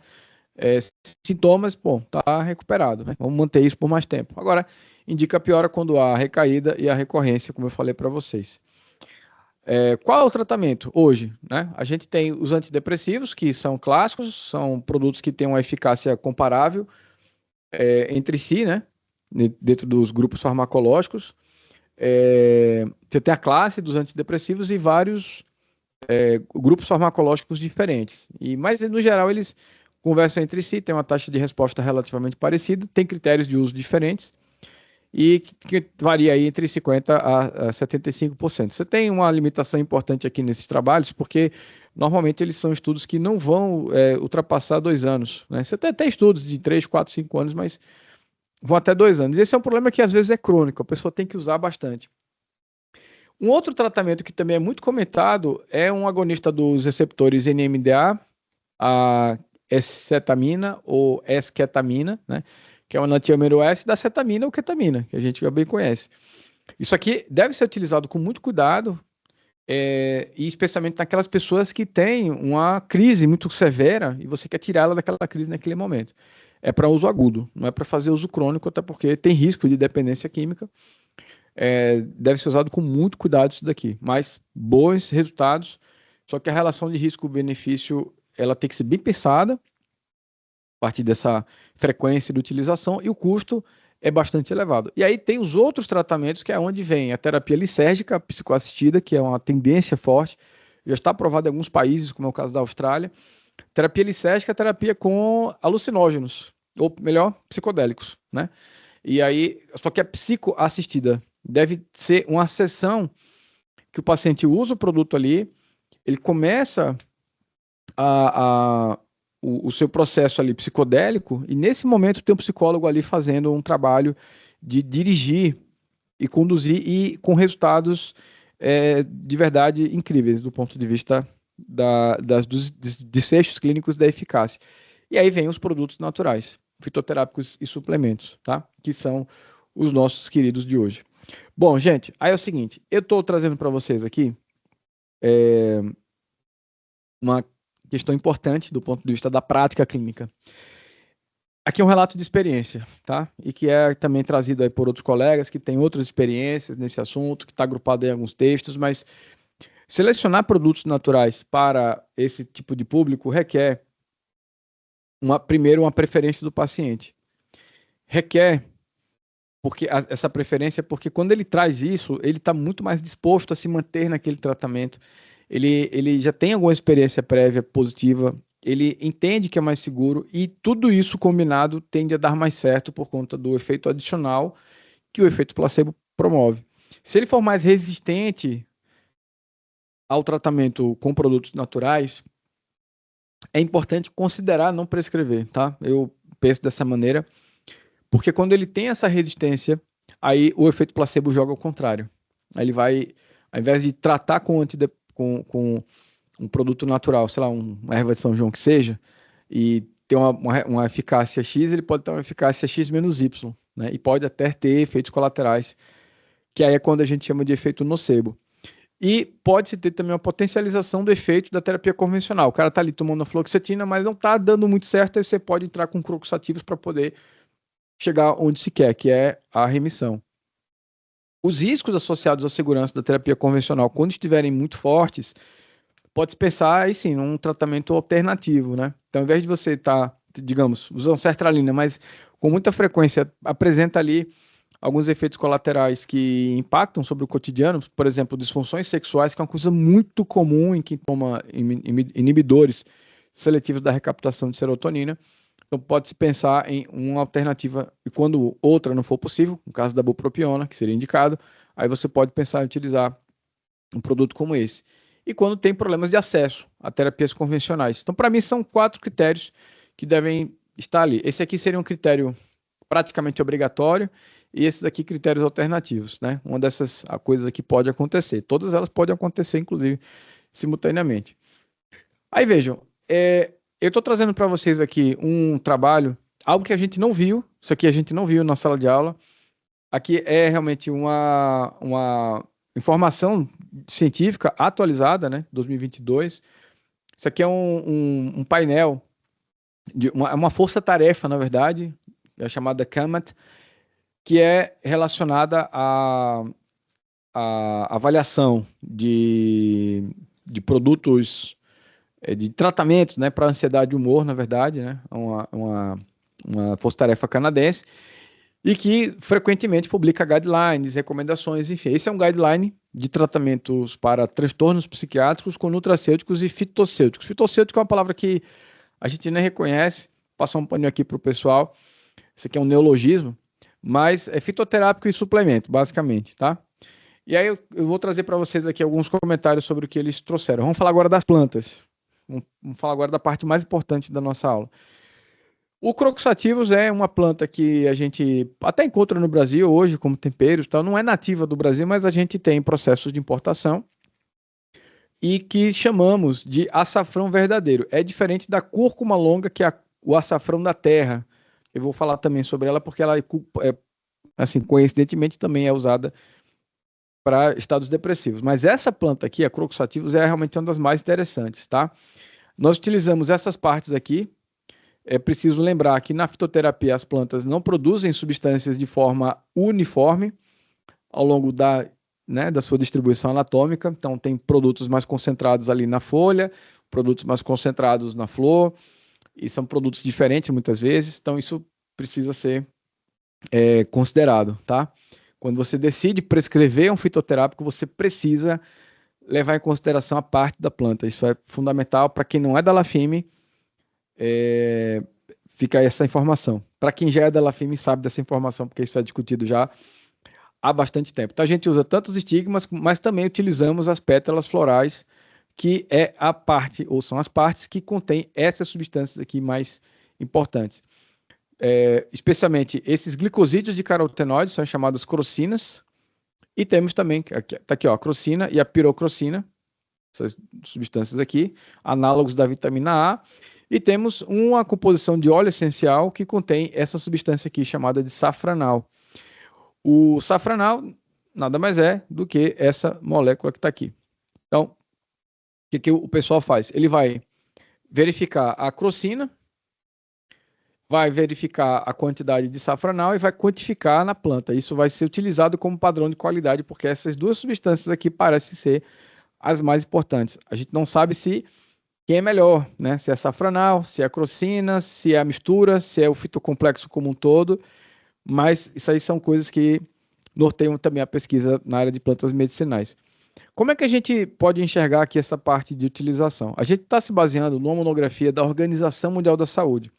sintomas, bom, está recuperado, né? Vamos manter isso por mais tempo. Agora, indica piora quando há a recaída e a recorrência, como eu falei para vocês. Qual é o tratamento hoje? Né? A gente tem os antidepressivos, que são clássicos, são produtos que têm uma eficácia comparável entre si, né? Dentro dos grupos farmacológicos. Você tem a classe dos antidepressivos e vários grupos farmacológicos diferentes. Mas, no geral, eles conversam entre si, tem uma taxa de resposta relativamente parecida, tem critérios de uso diferentes, e que varia aí entre 50% a 75%. Você tem uma limitação importante aqui nesses trabalhos, porque normalmente eles são estudos que não vão ultrapassar 2 anos. Né? Você tem até estudos de 3, 4, 5 anos, mas vão até 2 anos. Esse é um problema que às vezes é crônico, a pessoa tem que usar bastante. Um outro tratamento que também é muito comentado é um agonista dos receptores NMDA, a S-cetamina ou S-ketamina, né? Que é o enantiomer S da cetamina ou ketamina, que a gente já bem conhece. Isso aqui deve ser utilizado com muito cuidado, e especialmente naquelas pessoas que têm uma crise muito severa e você quer tirá-la daquela crise naquele momento. É para uso agudo, não é para fazer uso crônico, até porque tem risco de dependência química. Deve ser usado com muito cuidado isso daqui, mas bons resultados, só que a relação de risco-benefício ela tem que ser bem pensada a partir dessa frequência de utilização, e o custo é bastante elevado. E aí tem os outros tratamentos, que é onde vem a terapia lisérgica psicoassistida, que é uma tendência forte, já está aprovada em alguns países, como é o caso da Austrália. Terapia lisérgica é terapia com alucinógenos, ou melhor, psicodélicos, né? E aí, só que a psicoassistida deve ser uma sessão que o paciente usa o produto ali, ele começa o seu processo ali psicodélico, e nesse momento tem um psicólogo ali fazendo um trabalho de dirigir e conduzir, e com resultados de verdade incríveis do ponto de vista dos desfechos clínicos da eficácia. E aí vem os produtos naturais, fitoterápicos e suplementos, tá? Que são os nossos queridos de hoje. Bom, gente, aí é o seguinte, eu estou trazendo para vocês aqui uma questão importante do ponto de vista da prática clínica. Aqui é um relato de experiência, tá? E que é também trazido aí por outros colegas que têm outras experiências nesse assunto, que está agrupado em alguns textos, mas selecionar produtos naturais para esse tipo de público requer, primeiro, uma preferência do paciente. Requer porque essa preferência, porque quando ele traz isso, ele está muito mais disposto a se manter naquele tratamento. Ele já tem alguma experiência prévia positiva, ele entende que é mais seguro e tudo isso combinado tende a dar mais certo por conta do efeito adicional que o efeito placebo promove. Se ele for mais resistente ao tratamento com produtos naturais, é importante considerar não prescrever, tá? Eu penso dessa maneira, porque quando ele tem essa resistência, aí o efeito placebo joga ao contrário. Aí ele vai, ao invés de tratar com um produto natural, sei lá, uma erva de São João que seja, e ter uma eficácia X, ele pode ter uma eficácia X menos Y, né? E pode até ter efeitos colaterais, que aí é quando a gente chama de efeito nocebo. E pode-se ter também uma potencialização do efeito da terapia convencional. O cara está ali tomando a fluoxetina, mas não está dando muito certo, aí você pode entrar com croxativos para poder chegar onde se quer, que é a remissão. Os riscos associados à segurança da terapia convencional, quando estiverem muito fortes, pode-se pensar aí sim num tratamento alternativo, né? Então, ao invés de você estar, digamos, usando sertralina, mas com muita frequência apresenta ali alguns efeitos colaterais que impactam sobre o cotidiano, por exemplo, disfunções sexuais, que é uma coisa muito comum em quem toma inibidores seletivos da recaptação de serotonina. Então, pode-se pensar em uma alternativa, e quando outra não for possível, no caso da bupropiona, que seria indicado, aí você pode pensar em utilizar um produto como esse. E quando tem problemas de acesso a terapias convencionais. Então, para mim, são 4 critérios que devem estar ali. Esse aqui seria um critério praticamente obrigatório, e esses aqui critérios alternativos, né? Uma dessas coisas aqui pode acontecer. Todas elas podem acontecer, inclusive, simultaneamente. Aí vejam, eu estou trazendo para vocês aqui um trabalho, algo que a gente não viu, isso aqui a gente não viu na sala de aula. Aqui é realmente uma informação científica atualizada, né, 2022. Isso aqui é um painel, uma força-tarefa, na verdade, é chamada CAMAT, que é relacionada à avaliação de produtos, de tratamentos, né, para ansiedade e humor, na verdade, né, uma força-tarefa canadense, e que frequentemente publica guidelines, recomendações, enfim. Esse é um guideline de tratamentos para transtornos psiquiátricos com nutracêuticos e fitossêuticos. Fitossêutico é uma palavra que a gente nem reconhece, passar um paninho aqui para o pessoal. Isso aqui é um neologismo, mas é fitoterápico e suplemento, basicamente, tá? E aí eu vou trazer para vocês aqui alguns comentários sobre o que eles trouxeram. Vamos falar agora das plantas. Vamos falar agora da parte mais importante da nossa aula. O Croxativus é uma planta que a gente até encontra no Brasil hoje como temperos, tal. Não é nativa do Brasil, mas a gente tem processos de importação e que chamamos de açafrão verdadeiro. É diferente da cúrcuma longa, que é o açafrão da terra. Eu vou falar também sobre ela porque ela assim, coincidentemente também é usada para estados depressivos. Mas essa planta aqui, a Croxativus, é realmente uma das mais interessantes, tá? Nós utilizamos essas partes aqui. É preciso lembrar que na fitoterapia as plantas não produzem substâncias de forma uniforme ao longo da sua distribuição anatômica. Então, tem produtos mais concentrados ali na folha, produtos mais concentrados na flor, e são produtos diferentes muitas vezes. Então, isso precisa ser considerado, tá? Quando você decide prescrever um fitoterápico, você precisa levar em consideração a parte da planta. Isso é fundamental para quem não é da LAFIME. Fica essa informação. Para quem já é da LAFIME sabe dessa informação, porque isso é discutido já há bastante tempo. Então a gente usa tanto os estigmas, mas também utilizamos as pétalas florais, que é a parte, ou são as partes que contêm essas substâncias aqui mais importantes. Especialmente esses glicosídeos de carotenoides, são chamados crocinas, e temos também, está aqui, ó, a crocina e a pirocrocina, essas substâncias aqui, análogos da vitamina A, e temos uma composição de óleo essencial que contém essa substância aqui chamada de safranal. O safranal nada mais é do que essa molécula que está aqui. Então, o que o pessoal faz? Ele vai verificar a crocina, vai verificar a quantidade de safranal e vai quantificar na planta. Isso vai ser utilizado como padrão de qualidade, porque essas duas substâncias aqui parecem ser as mais importantes. A gente não sabe se quem é melhor, né? Se é safranal, se é a crocina, se é a mistura, se é o fitocomplexo como um todo, mas isso aí são coisas que norteiam também a pesquisa na área de plantas medicinais. Como é que a gente pode enxergar aqui essa parte de utilização? A gente está se baseando numa monografia da Organização Mundial da Saúde.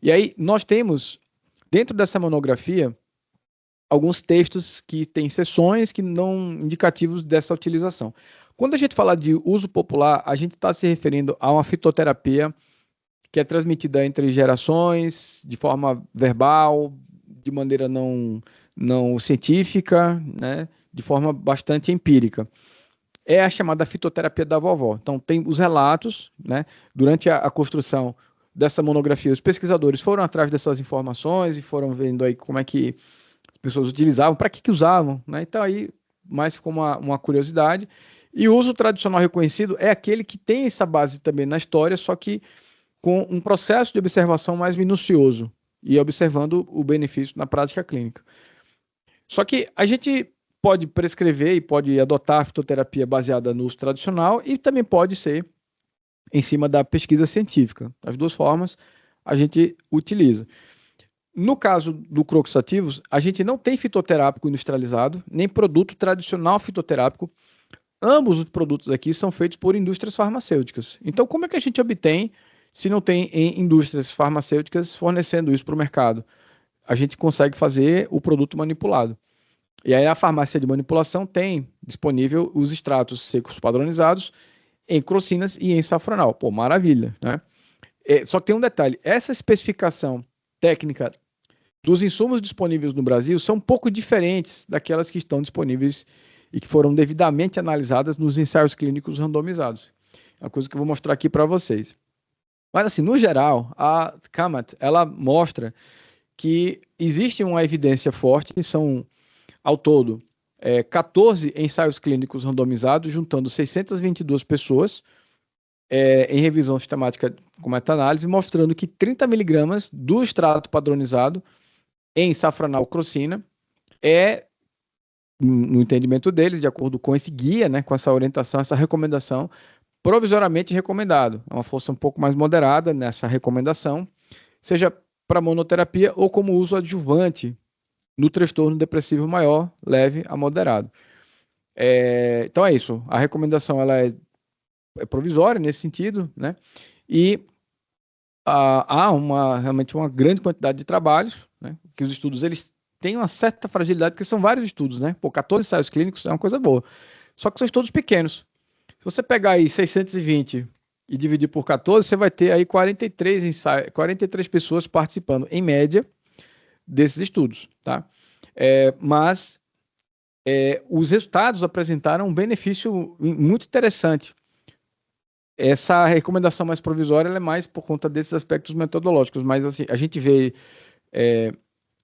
E aí nós temos, dentro dessa monografia, alguns textos que têm seções que não indicativos dessa utilização. Quando a gente fala de uso popular, a gente está se referindo a uma fitoterapia que é transmitida entre gerações, de forma verbal, de maneira não científica, né, de forma bastante empírica. É a chamada fitoterapia da vovó. Então, tem os relatos, né, durante a construção dessa monografia, os pesquisadores foram atrás dessas informações e foram vendo aí como é que as pessoas utilizavam, para que usavam, né? Então, aí, mais como uma curiosidade. E o uso tradicional reconhecido é aquele que tem essa base também na história, só que com um processo de observação mais minucioso e observando o benefício na prática clínica. Só que a gente pode prescrever e pode adotar a fitoterapia baseada no uso tradicional e também pode ser em cima da pesquisa científica. As duas formas a gente utiliza. No caso do Croxativus, a gente não tem fitoterápico industrializado, nem produto tradicional fitoterápico. Ambos os produtos aqui são feitos por indústrias farmacêuticas. Então, como é que a gente obtém se não tem em indústrias farmacêuticas fornecendo isso para o mercado? A gente consegue fazer o produto manipulado. E aí a farmácia de manipulação tem disponível os extratos secos padronizados em crocinas e em safranal. Pô, maravilha, né? Só que tem um detalhe, essa especificação técnica dos insumos disponíveis no Brasil são um pouco diferentes daquelas que estão disponíveis e que foram devidamente analisadas nos ensaios clínicos randomizados. É uma coisa que eu vou mostrar aqui para vocês. Mas assim, no geral, a CAMAT, ela mostra que existe uma evidência forte, são ao todo 14 ensaios clínicos randomizados, juntando 622 pessoas em revisão sistemática com meta-análise, mostrando que 30 miligramas do extrato padronizado em safranal crocina no entendimento deles, de acordo com esse guia, né, com essa orientação, essa recomendação, provisoriamente recomendado. É uma força um pouco mais moderada nessa recomendação, seja para monoterapia ou como uso adjuvante no transtorno depressivo maior, leve a moderado. Então é isso. A recomendação ela é provisória nesse sentido, né? E há realmente uma grande quantidade de trabalhos, né? Que os estudos eles têm uma certa fragilidade, porque são vários estudos, né? 14 ensaios clínicos é uma coisa boa. Só que são estudos pequenos. Se você pegar aí 620 e dividir por 14, você vai ter aí 43 pessoas participando, em média, desses estudos, tá? Mas os resultados apresentaram um benefício muito interessante. Essa recomendação mais provisória ela é mais por conta desses aspectos metodológicos, mas assim, a gente vê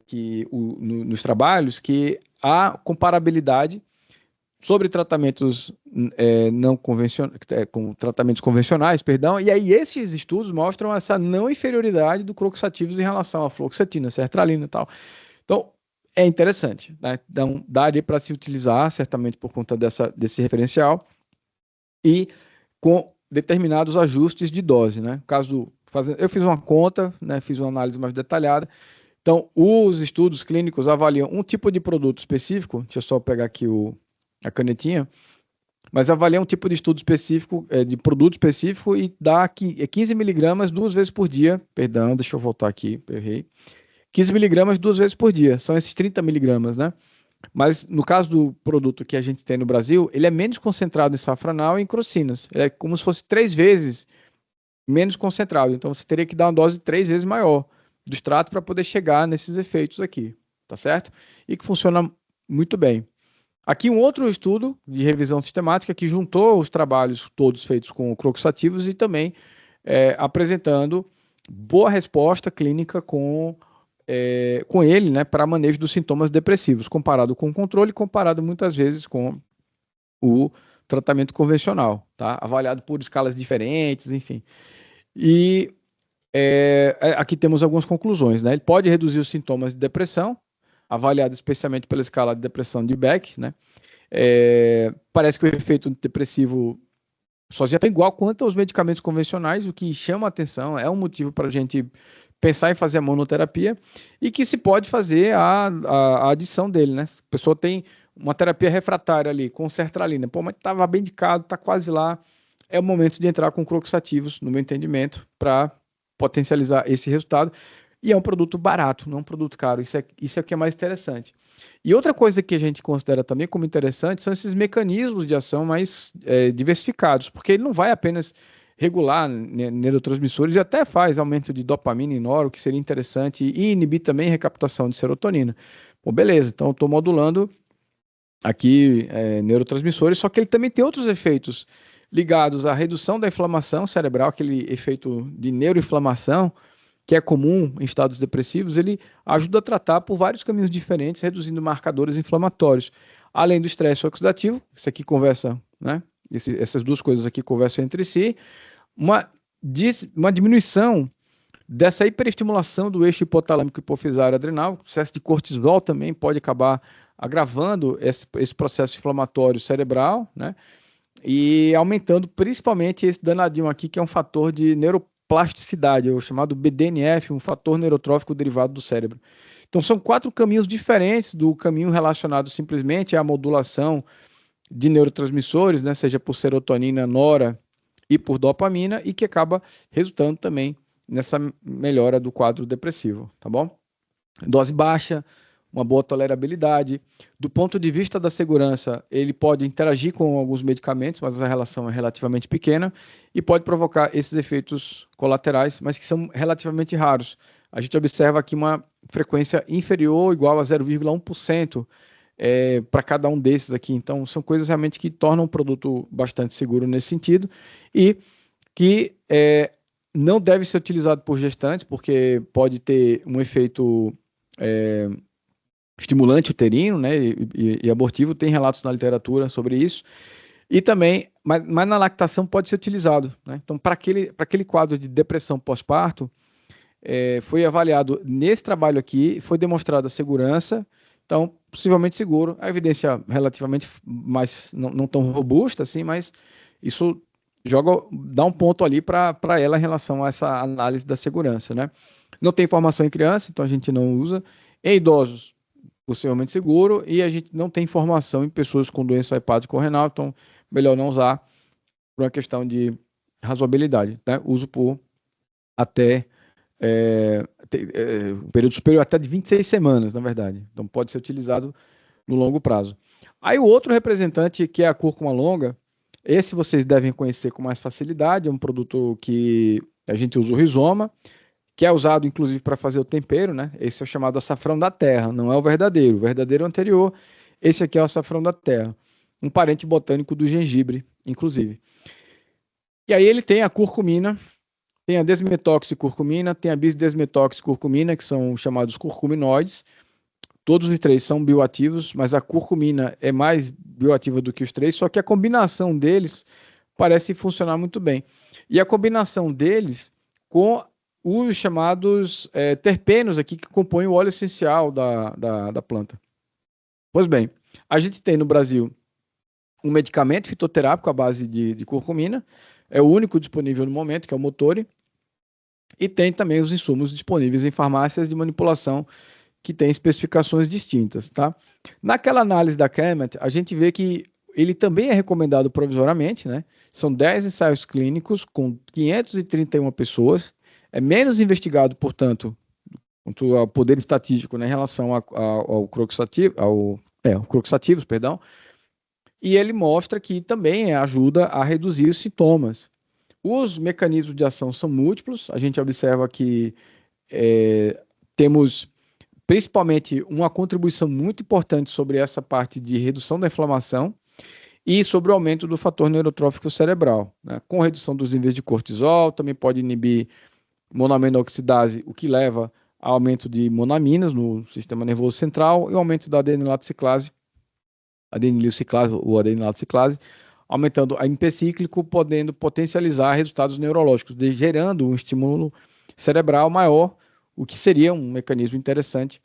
que nos trabalhos que há comparabilidade sobre tratamentos não convencionais, com tratamentos convencionais, perdão, e aí esses estudos mostram essa não inferioridade do Croxativus em relação à fluoxetina, sertralina e tal. Então, é interessante, né? Então, daria para se utilizar, certamente por conta desse referencial, e com determinados ajustes de dose, né? Eu fiz uma conta, né? Fiz uma análise mais detalhada. Então, os estudos clínicos avaliam um tipo de produto específico, deixa eu só pegar aqui a canetinha, mas avaliam um tipo de estudo específico, de produto específico, e dá 15 miligramas 2 vezes por dia, perdão, deixa eu voltar aqui, errei, 15 miligramas 2 vezes por dia, são esses 30 miligramas, né? Mas no caso do produto que a gente tem no Brasil, ele é menos concentrado em safranal e em crocinas. Ele é como se fosse 3 vezes menos concentrado. Então você teria que dar uma dose 3 vezes maior do extrato para poder chegar nesses efeitos aqui, tá certo? E que funciona muito bem. Aqui um outro estudo de revisão sistemática que juntou os trabalhos todos feitos com Croxativus e também apresentando boa resposta clínica com com ele, né, para manejo dos sintomas depressivos, comparado com o controle, comparado muitas vezes com o tratamento convencional, tá? Avaliado por escalas diferentes, enfim. E aqui temos algumas conclusões, né? Ele pode reduzir os sintomas de depressão, avaliado especialmente pela escala de depressão de Beck, né? Parece que o efeito depressivo sozinho é igual quanto aos medicamentos convencionais, o que chama a atenção, é um motivo para a gente pensar em fazer a monoterapia e que se pode fazer a adição dele, né? A pessoa tem uma terapia refratária ali, com sertralina, pô, mas estava bem indicado, está quase lá, é o momento de entrar com croxativos, no meu entendimento, para potencializar esse resultado. E é um produto barato, não é um produto caro. Isso é o que é mais interessante. E outra coisa que a gente considera também como interessante são esses mecanismos de ação mais diversificados, porque ele não vai apenas regular neurotransmissores e até faz aumento de dopamina e noro, que seria interessante, e inibir também a recaptação de serotonina. Bom, beleza, então estou modulando aqui neurotransmissores, só que ele também tem outros efeitos ligados à redução da inflamação cerebral, aquele efeito de neuroinflamação, que é comum em estados depressivos, ele ajuda a tratar por vários caminhos diferentes, reduzindo marcadores inflamatórios. Além do estresse oxidativo, isso aqui conversa, né? Essas duas coisas aqui conversam entre si, uma diminuição dessa hiperestimulação do eixo hipotalâmico hipofisário adrenal, o excesso de cortisol também pode acabar agravando esse processo inflamatório cerebral, né? E aumentando principalmente esse danadinho aqui, que é um fator de neuroplasticidade, o chamado BDNF, um fator neurotrófico derivado do cérebro. Então são 4 caminhos diferentes do caminho relacionado simplesmente à modulação de neurotransmissores, né, seja por serotonina, nora e por dopamina, e que acaba resultando também nessa melhora do quadro depressivo, tá bom? Dose baixa, uma boa tolerabilidade. Do ponto de vista da segurança, ele pode interagir com alguns medicamentos, mas a relação é relativamente pequena e pode provocar esses efeitos colaterais, mas que são relativamente raros. A gente observa aqui uma frequência inferior ou igual a 0,1% para cada um desses aqui. Então, são coisas realmente que tornam o produto bastante seguro nesse sentido e que não deve ser utilizado por gestantes, porque pode ter um efeito estimulante uterino, né, e abortivo, tem relatos na literatura sobre isso, e também, mas na lactação pode ser utilizado, né? Então, para aquele quadro de depressão pós-parto, foi avaliado nesse trabalho aqui, foi demonstrada a segurança, então, possivelmente seguro, a evidência relativamente mais, não tão robusta assim, mas isso dá um ponto ali para ela em relação a essa análise da segurança, né? Não tem informação em criança, então a gente não usa. Em idosos, possivelmente seguro, e a gente não tem informação em pessoas com doença hepático-renal, então melhor não usar por uma questão de razoabilidade, né? Uso por até um período superior até de 26 semanas, na verdade. Então pode ser utilizado no longo prazo. Aí o outro representante, que é a cúrcuma longa, esse vocês devem conhecer com mais facilidade, é um produto que a gente usa o rizoma, que é usado inclusive para fazer o tempero, né? Esse é o chamado açafrão da terra, não é o verdadeiro anterior, esse aqui é o açafrão da terra, um parente botânico do gengibre, inclusive. E aí ele tem a curcumina, tem a desmetoxicurcumina, tem a bisdesmetoxicurcumina, que são chamados curcuminoides, todos os 3 são bioativos, mas a curcumina é mais bioativa do que os 3, só que a combinação deles parece funcionar muito bem. E a combinação deles com os chamados terpenos aqui que compõem o óleo essencial da planta. Pois bem, a gente tem no Brasil um medicamento fitoterápico à base de curcumina, é o único disponível no momento, que é o Motori, e tem também os insumos disponíveis em farmácias de manipulação que têm especificações distintas, tá? Naquela análise da Kemet, a gente vê que ele também é recomendado provisoriamente, né? São 10 ensaios clínicos com 531 pessoas, é menos investigado, portanto, quanto ao poder estatístico, né, em relação ao croxativos, perdão, e ele mostra que também ajuda a reduzir os sintomas. Os mecanismos de ação são múltiplos, a gente observa que temos principalmente uma contribuição muito importante sobre essa parte de redução da inflamação e sobre o aumento do fator neurotrófico cerebral, né? Com redução dos níveis de cortisol, também pode inibir monoaminoxidase, o que leva aumento de monaminas no sistema nervoso central e o aumento da adenilciclase ou adenilate-ciclase, aumentando a AMP cíclico, podendo potencializar resultados neurológicos, gerando um estímulo cerebral maior, o que seria um mecanismo interessante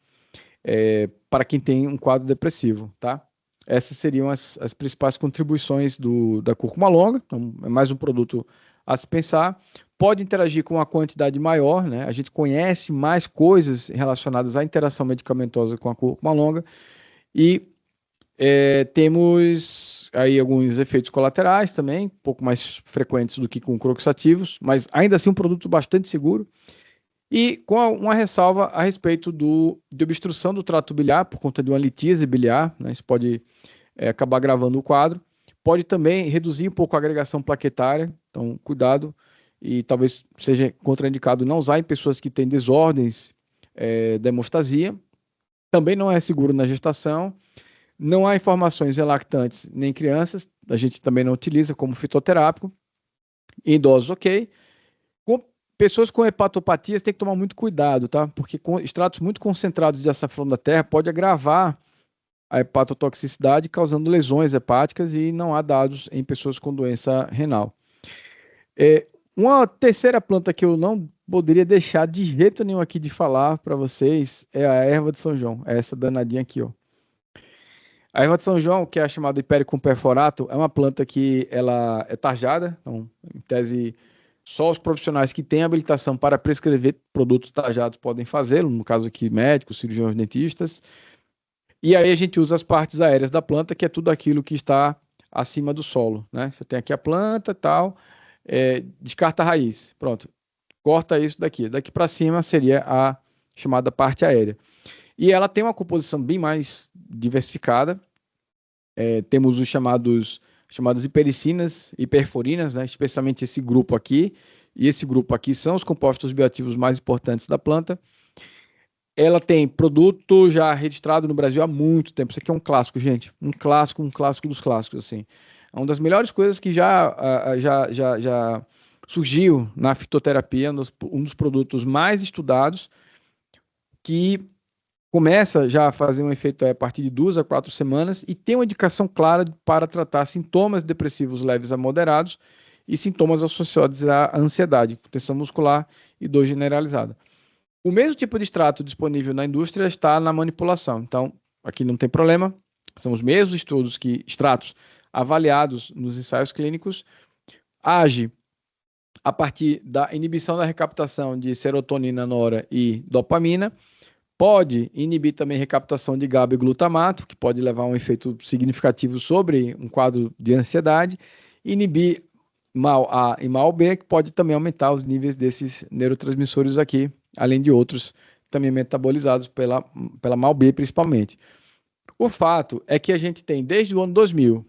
para quem tem um quadro depressivo, tá? Essas seriam as principais contribuições da cúrcuma longa, então é mais um produto a se pensar. Pode interagir com uma quantidade maior, né? A gente conhece mais coisas relacionadas à interação medicamentosa com a cúrcuma longa e temos aí alguns efeitos colaterais também, um pouco mais frequentes do que com croxativos, mas ainda assim um produto bastante seguro. E com uma ressalva a respeito de obstrução do trato biliar por conta de uma litíase biliar, né? Isso pode acabar agravando o quadro. Pode também reduzir um pouco a agregação plaquetária, então cuidado, e talvez seja contraindicado não usar em pessoas que têm desordens da hemostasia. Também não é seguro na gestação. Não há informações em lactantes nem crianças, a gente também não utiliza como fitoterápico. Em idosos, ok. Com pessoas com hepatopatias tem que tomar muito cuidado, tá? Porque com extratos muito concentrados de açafrão da terra pode agravar a hepatotoxicidade, causando lesões hepáticas, e não há dados em pessoas com doença renal. Uma terceira planta que eu não poderia deixar de jeito nenhum aqui de falar para vocês é a erva de São João, essa danadinha aqui, ó. A erva de São João, que é a chamada Hipericum perforatum, é uma planta que ela é tarjada, então, em tese, só os profissionais que têm habilitação para prescrever produtos tarjados podem fazê-lo, no caso aqui médicos, cirurgiões, dentistas. E aí a gente usa as partes aéreas da planta, que é tudo aquilo que está acima do solo, né? Você tem aqui a planta e tal, descarta a raiz, pronto, corta isso daqui. Daqui para cima seria a chamada parte aérea. E ela tem uma composição bem mais diversificada. Temos os chamadas hipericinas e perforinas, né? Especialmente esse grupo aqui. E esse grupo aqui são os compostos bioativos mais importantes da planta. Ela tem produto já registrado no Brasil há muito tempo. Isso aqui é um clássico, gente. Um clássico dos clássicos, assim. É uma das melhores coisas que já surgiu na fitoterapia, um dos produtos mais estudados, que começa já a fazer um efeito a partir de 2 a 4 semanas e tem uma indicação clara para tratar sintomas depressivos leves a moderados e sintomas associados à ansiedade, tensão muscular e dor generalizada. O mesmo tipo de extrato disponível na indústria está na manipulação. Então, aqui não tem problema. São os mesmos extratos avaliados nos ensaios clínicos. Age a partir da inibição da recaptação de serotonina, nora e dopamina. Pode inibir também a recaptação de GABA e glutamato, que pode levar a um efeito significativo sobre um quadro de ansiedade. Inibir MAO A e MAO B, que pode também aumentar os níveis desses neurotransmissores aqui, além de outros também metabolizados pela MAO B principalmente. O fato é que a gente tem, desde o ano 2000,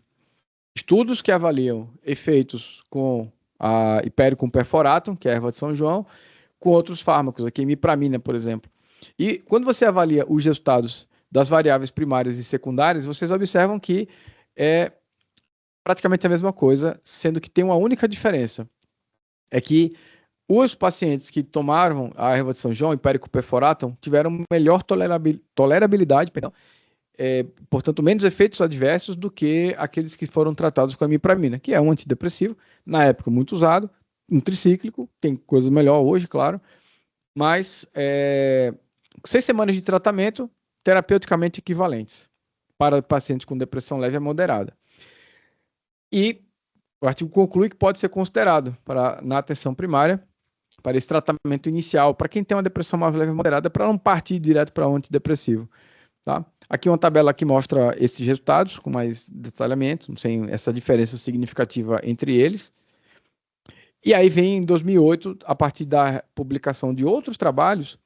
estudos que avaliam efeitos com a Hipericum perforatum, que é a erva de São João, com outros fármacos, aqui imipramina, por exemplo. E quando você avalia os resultados das variáveis primárias e secundárias, vocês observam que é praticamente a mesma coisa, sendo que tem uma única diferença. É que os pacientes que tomaram a erva de São João, Hipericum perforatum, tiveram melhor tolerabilidade, portanto, menos efeitos adversos do que aqueles que foram tratados com a imipramina, que é um antidepressivo, na época muito usado, um tricíclico, tem coisa melhor hoje, claro, mas 6 semanas de tratamento terapeuticamente equivalentes para pacientes com depressão leve a moderada. E o artigo conclui que pode ser considerado na atenção primária para esse tratamento inicial, para quem tem uma depressão mais leve a moderada, para não partir direto para um antidepressivo. Tá? Aqui uma tabela que mostra esses resultados com mais detalhamento, sem essa diferença significativa entre eles. E aí vem em 2008, a partir da publicação de outros trabalhos,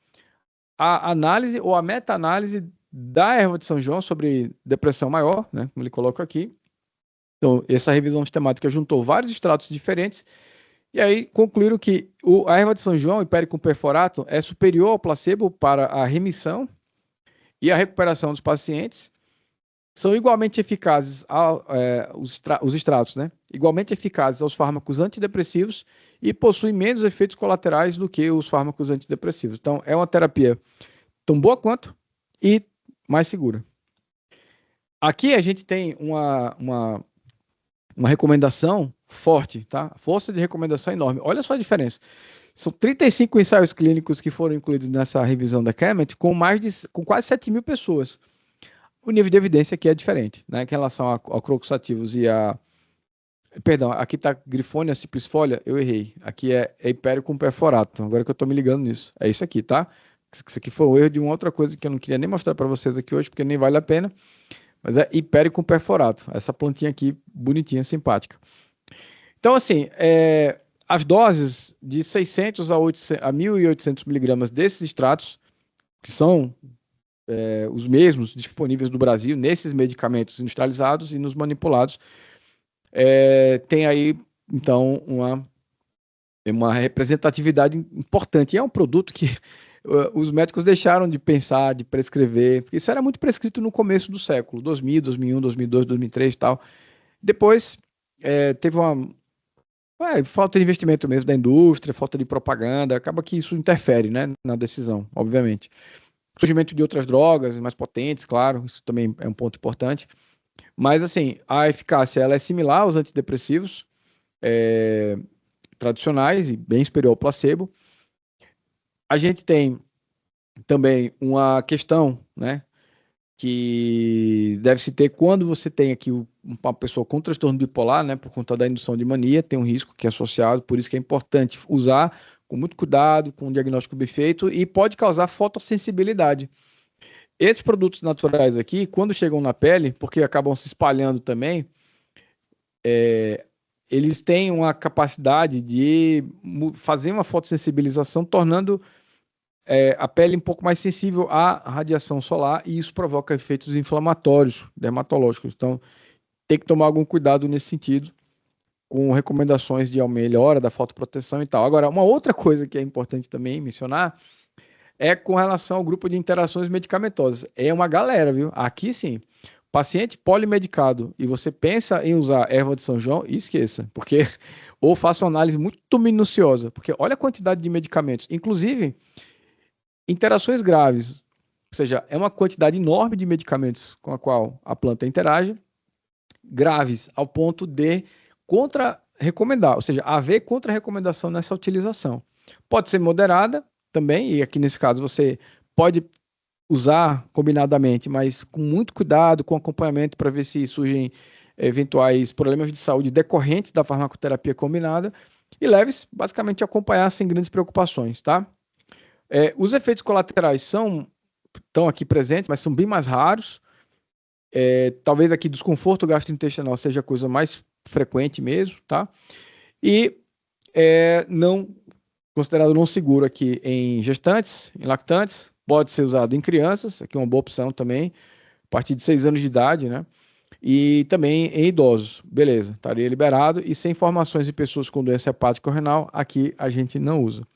a análise ou a meta-análise da erva de São João sobre depressão maior, né, como ele coloca aqui. Então, essa revisão sistemática juntou vários extratos diferentes e aí concluíram que a erva de São João, Hipericum perforatum, é superior ao placebo para a remissão e a recuperação dos pacientes, são igualmente eficazes os extratos, né? Igualmente eficazes aos fármacos antidepressivos e possuem menos efeitos colaterais do que os fármacos antidepressivos. Então, é uma terapia tão boa quanto e mais segura. Aqui a gente tem uma recomendação forte, tá? Força de recomendação enorme. Olha só a diferença. São 35 ensaios clínicos que foram incluídos nessa revisão da CAMET com quase 7 mil pessoas. O nível de evidência aqui é diferente, né? Em relação a croxativos e a... Perdão, aqui está Grifônia simplicifolia, eu errei. Aqui é Hypericum perforatum, agora que eu estou me ligando nisso. É isso aqui, tá? Isso aqui foi um erro de uma outra coisa que eu não queria nem mostrar para vocês aqui hoje, porque nem vale a pena. Mas é Hypericum perforatum, essa plantinha aqui, bonitinha, simpática. Então, assim, as doses de 600 a 1.800 miligramas desses extratos, que são os mesmos disponíveis no Brasil, nesses medicamentos industrializados e nos manipulados, tem aí, então, uma representatividade importante. E é um produto que os médicos deixaram de pensar, de prescrever, porque isso era muito prescrito no começo do século, 2000, 2001, 2002, 2003 e tal. Depois, teve uma falta de investimento mesmo da indústria, falta de propaganda, acaba que isso interfere, né, na decisão, obviamente. Surgimento de outras drogas mais potentes, claro, isso também é um ponto importante. Mas, assim, a eficácia ela é similar aos antidepressivos tradicionais e bem superior ao placebo. A gente tem também uma questão, né, que deve se ter quando você tem aqui uma pessoa com transtorno bipolar, né, por conta da indução de mania, tem um risco que é associado, por isso que é importante usar com muito cuidado, com um diagnóstico bem feito, e pode causar fotossensibilidade. Esses produtos naturais aqui, quando chegam na pele, porque acabam se espalhando também, eles têm uma capacidade de fazer uma fotossensibilização, tornando a pele um pouco mais sensível à radiação solar, e isso provoca efeitos inflamatórios, dermatológicos. Então, tem que tomar algum cuidado nesse sentido, com recomendações de melhora da fotoproteção e tal. Agora, uma outra coisa que é importante também mencionar é com relação ao grupo de interações medicamentosas. É uma galera, viu? Aqui sim, paciente polimedicado e você pensa em usar erva de São João, esqueça, porque ou faça uma análise muito minuciosa, porque olha a quantidade de medicamentos, inclusive interações graves, ou seja, é uma quantidade enorme de medicamentos com a qual a planta interage, graves ao ponto de contra-recomendar, ou seja, haver contra-recomendação nessa utilização. Pode ser moderada também, e aqui nesse caso você pode usar combinadamente, mas com muito cuidado, com acompanhamento para ver se surgem eventuais problemas de saúde decorrentes da farmacoterapia combinada, e leves, basicamente acompanhar sem grandes preocupações, tá? Os efeitos colaterais estão aqui presentes, mas são bem mais raros. Talvez aqui desconforto gastrointestinal seja a coisa mais frequente mesmo, tá? E não considerado não seguro aqui em gestantes, em lactantes, pode ser usado em crianças, aqui é uma boa opção também, a partir de 6 anos de idade, né? E também em idosos, beleza, estaria liberado, e sem informações em pessoas com doença hepática ou renal, aqui a gente não usa.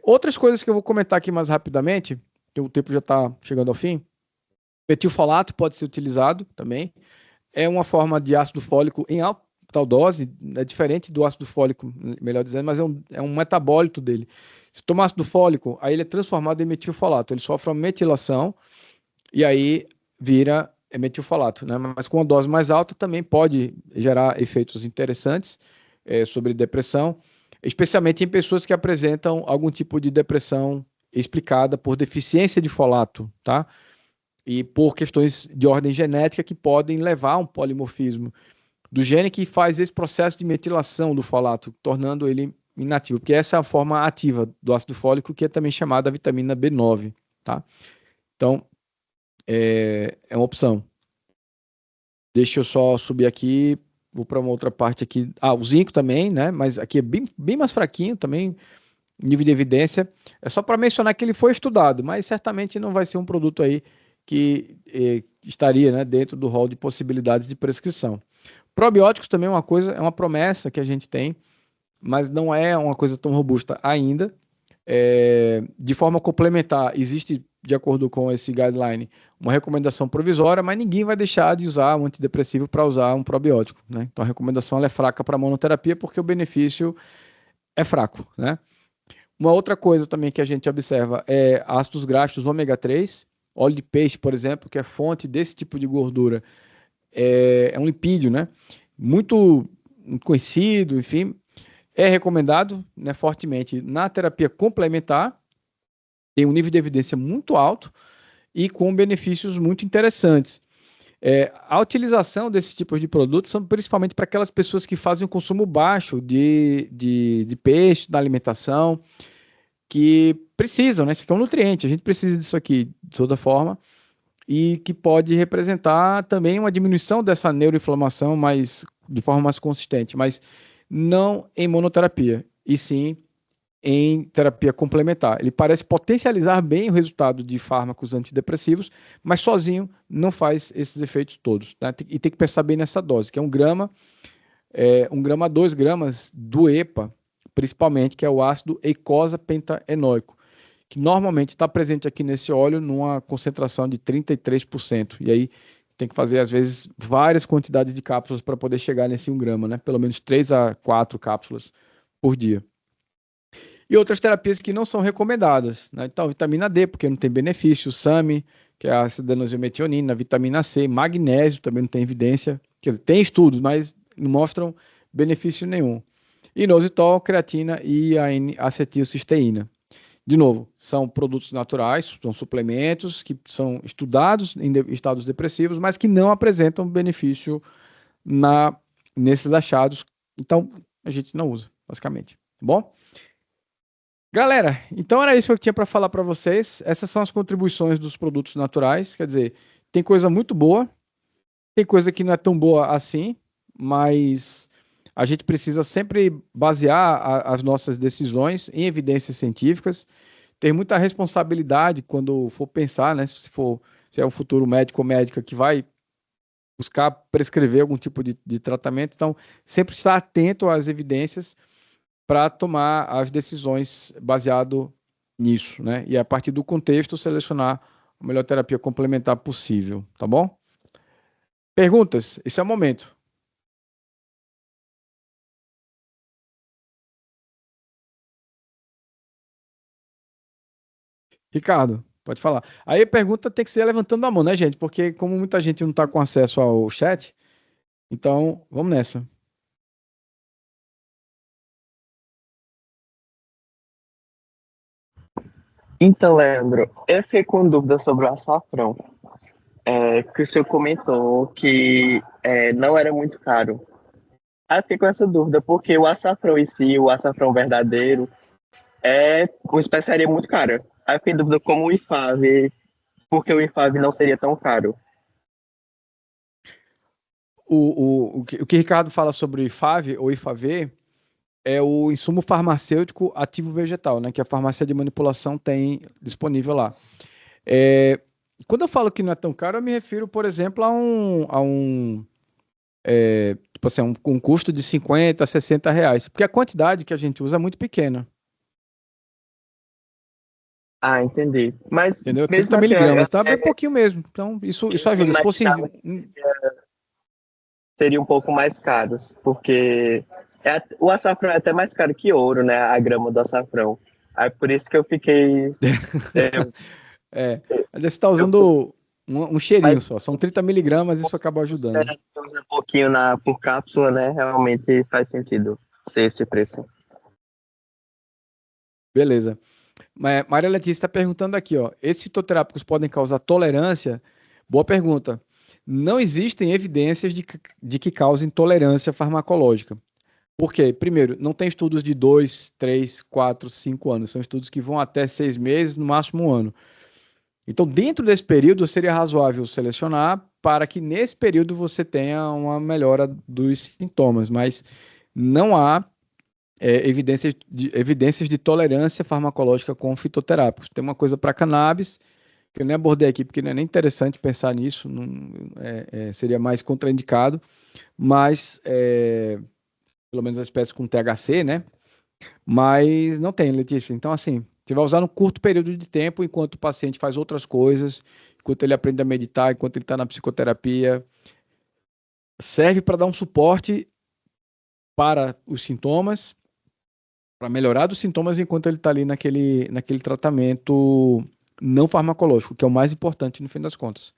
Outras coisas que eu vou comentar aqui mais rapidamente, que o tempo já está chegando ao fim. Metilfolato pode ser utilizado também. É uma forma de ácido fólico em alta dose, é diferente do ácido fólico, melhor dizendo, mas é um metabólito dele. Se tomar ácido fólico, aí ele é transformado em metilfolato. Ele sofre uma metilação e aí vira metilfolato, né? Mas com uma dose mais alta também pode gerar efeitos interessantes sobre depressão, especialmente em pessoas que apresentam algum tipo de depressão explicada por deficiência de folato, tá? E por questões de ordem genética que podem levar a um polimorfismo do gene que faz esse processo de metilação do folato, tornando ele inativo, porque essa é a forma ativa do ácido fólico, que é também chamada vitamina B9, tá? Então, é uma opção. Deixa eu só subir aqui, vou para uma outra parte aqui. O zinco também, né? Mas aqui é bem mais fraquinho também, nível de evidência. É só para mencionar que ele foi estudado, mas certamente não vai ser um produto aí que estaria, né, dentro do rol de possibilidades de prescrição. Probióticos também é uma promessa que a gente tem, mas não é uma coisa tão robusta ainda. De forma complementar, existe de acordo com esse guideline, uma recomendação provisória, mas ninguém vai deixar de usar um antidepressivo para usar um probiótico, né? Então a recomendação ela é fraca para monoterapia porque o benefício é fraco, né? Uma outra coisa também que a gente observa é ácidos graxos ômega 3, óleo de peixe, por exemplo, que é fonte desse tipo de gordura, é um lipídio, né? Muito conhecido, enfim, é recomendado, né, fortemente na terapia complementar, tem um nível de evidência muito alto e com benefícios muito interessantes. A utilização desses tipos de produtos são principalmente para aquelas pessoas que fazem um consumo baixo de peixe na alimentação, que precisam, né? Isso aqui é um nutriente, a gente precisa disso aqui de toda forma, e que pode representar também uma diminuição dessa neuroinflamação de forma mais consistente, mas não em monoterapia, e sim em terapia complementar. Ele parece potencializar bem o resultado de fármacos antidepressivos, mas sozinho não faz esses efeitos todos. Né? E tem que pensar bem nessa dose, que é 1 grama, 1 grama a 2 gramas do EPA, principalmente, que é o ácido eicosa pentaenoico, que normalmente está presente aqui nesse óleo numa concentração de 33%. E aí tem que fazer, às vezes, várias quantidades de cápsulas para poder chegar nesse 1 grama, né? Pelo menos 3 a 4 cápsulas por dia. E outras terapias que não são recomendadas, né? Então, vitamina D, porque não tem benefício, SAMe, que é a acidanosimetionina, vitamina C, magnésio, também não tem evidência, quer dizer, tem estudos, mas não mostram benefício nenhum. Inositol, creatina e a N-acetilcisteína. De novo, são produtos naturais, são suplementos que são estudados em estados depressivos, mas que não apresentam benefício nesses achados. Então, a gente não usa, basicamente. Tá bom? Galera, então era isso que eu tinha para falar para vocês. Essas são as contribuições dos produtos naturais. Quer dizer, tem coisa muito boa, tem coisa que não é tão boa assim, mas a gente precisa sempre basear as nossas decisões em evidências científicas, ter muita responsabilidade quando for pensar, né? Se é um futuro médico ou médica que vai buscar prescrever algum tipo de tratamento, então sempre estar atento às evidências para tomar as decisões baseado nisso, né? E a partir do contexto selecionar a melhor terapia complementar possível, tá bom? Perguntas? Esse é o momento. Ricardo, pode falar. Aí a pergunta tem que ser levantando a mão, né, gente? Porque como muita gente não está com acesso ao chat, então vamos nessa. Então, Leandro, eu fiquei com dúvida sobre o açafrão, que o senhor comentou que não era muito caro. Aí eu fiquei com essa dúvida, porque o açafrão em si, o açafrão verdadeiro, é uma especiaria muito cara. Aí eu fiquei em dúvida como o IFAV, porque o IFAV não seria tão caro. O que Ricardo fala sobre FAV ou IFAV é o insumo farmacêutico ativo vegetal, né? Que a farmácia de manipulação tem disponível lá. Quando eu falo que não é tão caro, eu me refiro, por exemplo, tipo assim, um custo de 50 a 60 reais, porque a quantidade que a gente usa é muito pequena, Ah, entendi. Mas entendeu? 30 mesmo assim, miligramas, tá bem pouquinho mesmo. Então, isso eu ajuda. Se fosse. imaginava que seria um pouco mais caros, porque o açafrão é até mais caro que ouro, né? A grama do açafrão. Aí por isso que eu fiquei. é, Você está eu, usando um cheirinho mas só, são 30 miligramas, isso acaba ajudando. considerando que usa pouquinho por cápsula, né? Realmente faz sentido ser esse preço. Beleza. Maria Letícia está perguntando aqui, ó, esses fitoterápicos podem causar tolerância? Boa pergunta. Não existem evidências de que causem tolerância farmacológica. Por quê? Primeiro, não tem estudos de 2, 3, 4, 5 anos. São estudos que vão até 6 meses, no máximo 1 ano. Então, dentro desse período, seria razoável selecionar para que nesse período você tenha uma melhora dos sintomas, mas não há evidências de tolerância farmacológica com fitoterápicos. Tem uma coisa para cannabis, que eu nem abordei aqui, porque não é nem interessante pensar nisso, seria mais contraindicado, mas, pelo menos a espécie com THC, né? Mas não tem, Letícia. Então, assim, Você vai usar num curto período de tempo, enquanto o paciente faz outras coisas, enquanto ele aprende a meditar, enquanto ele está na psicoterapia. Serve para dar um suporte para os sintomas, para melhorar dos sintomas enquanto ele está ali naquele tratamento não farmacológico, que é o mais importante no fim das contas.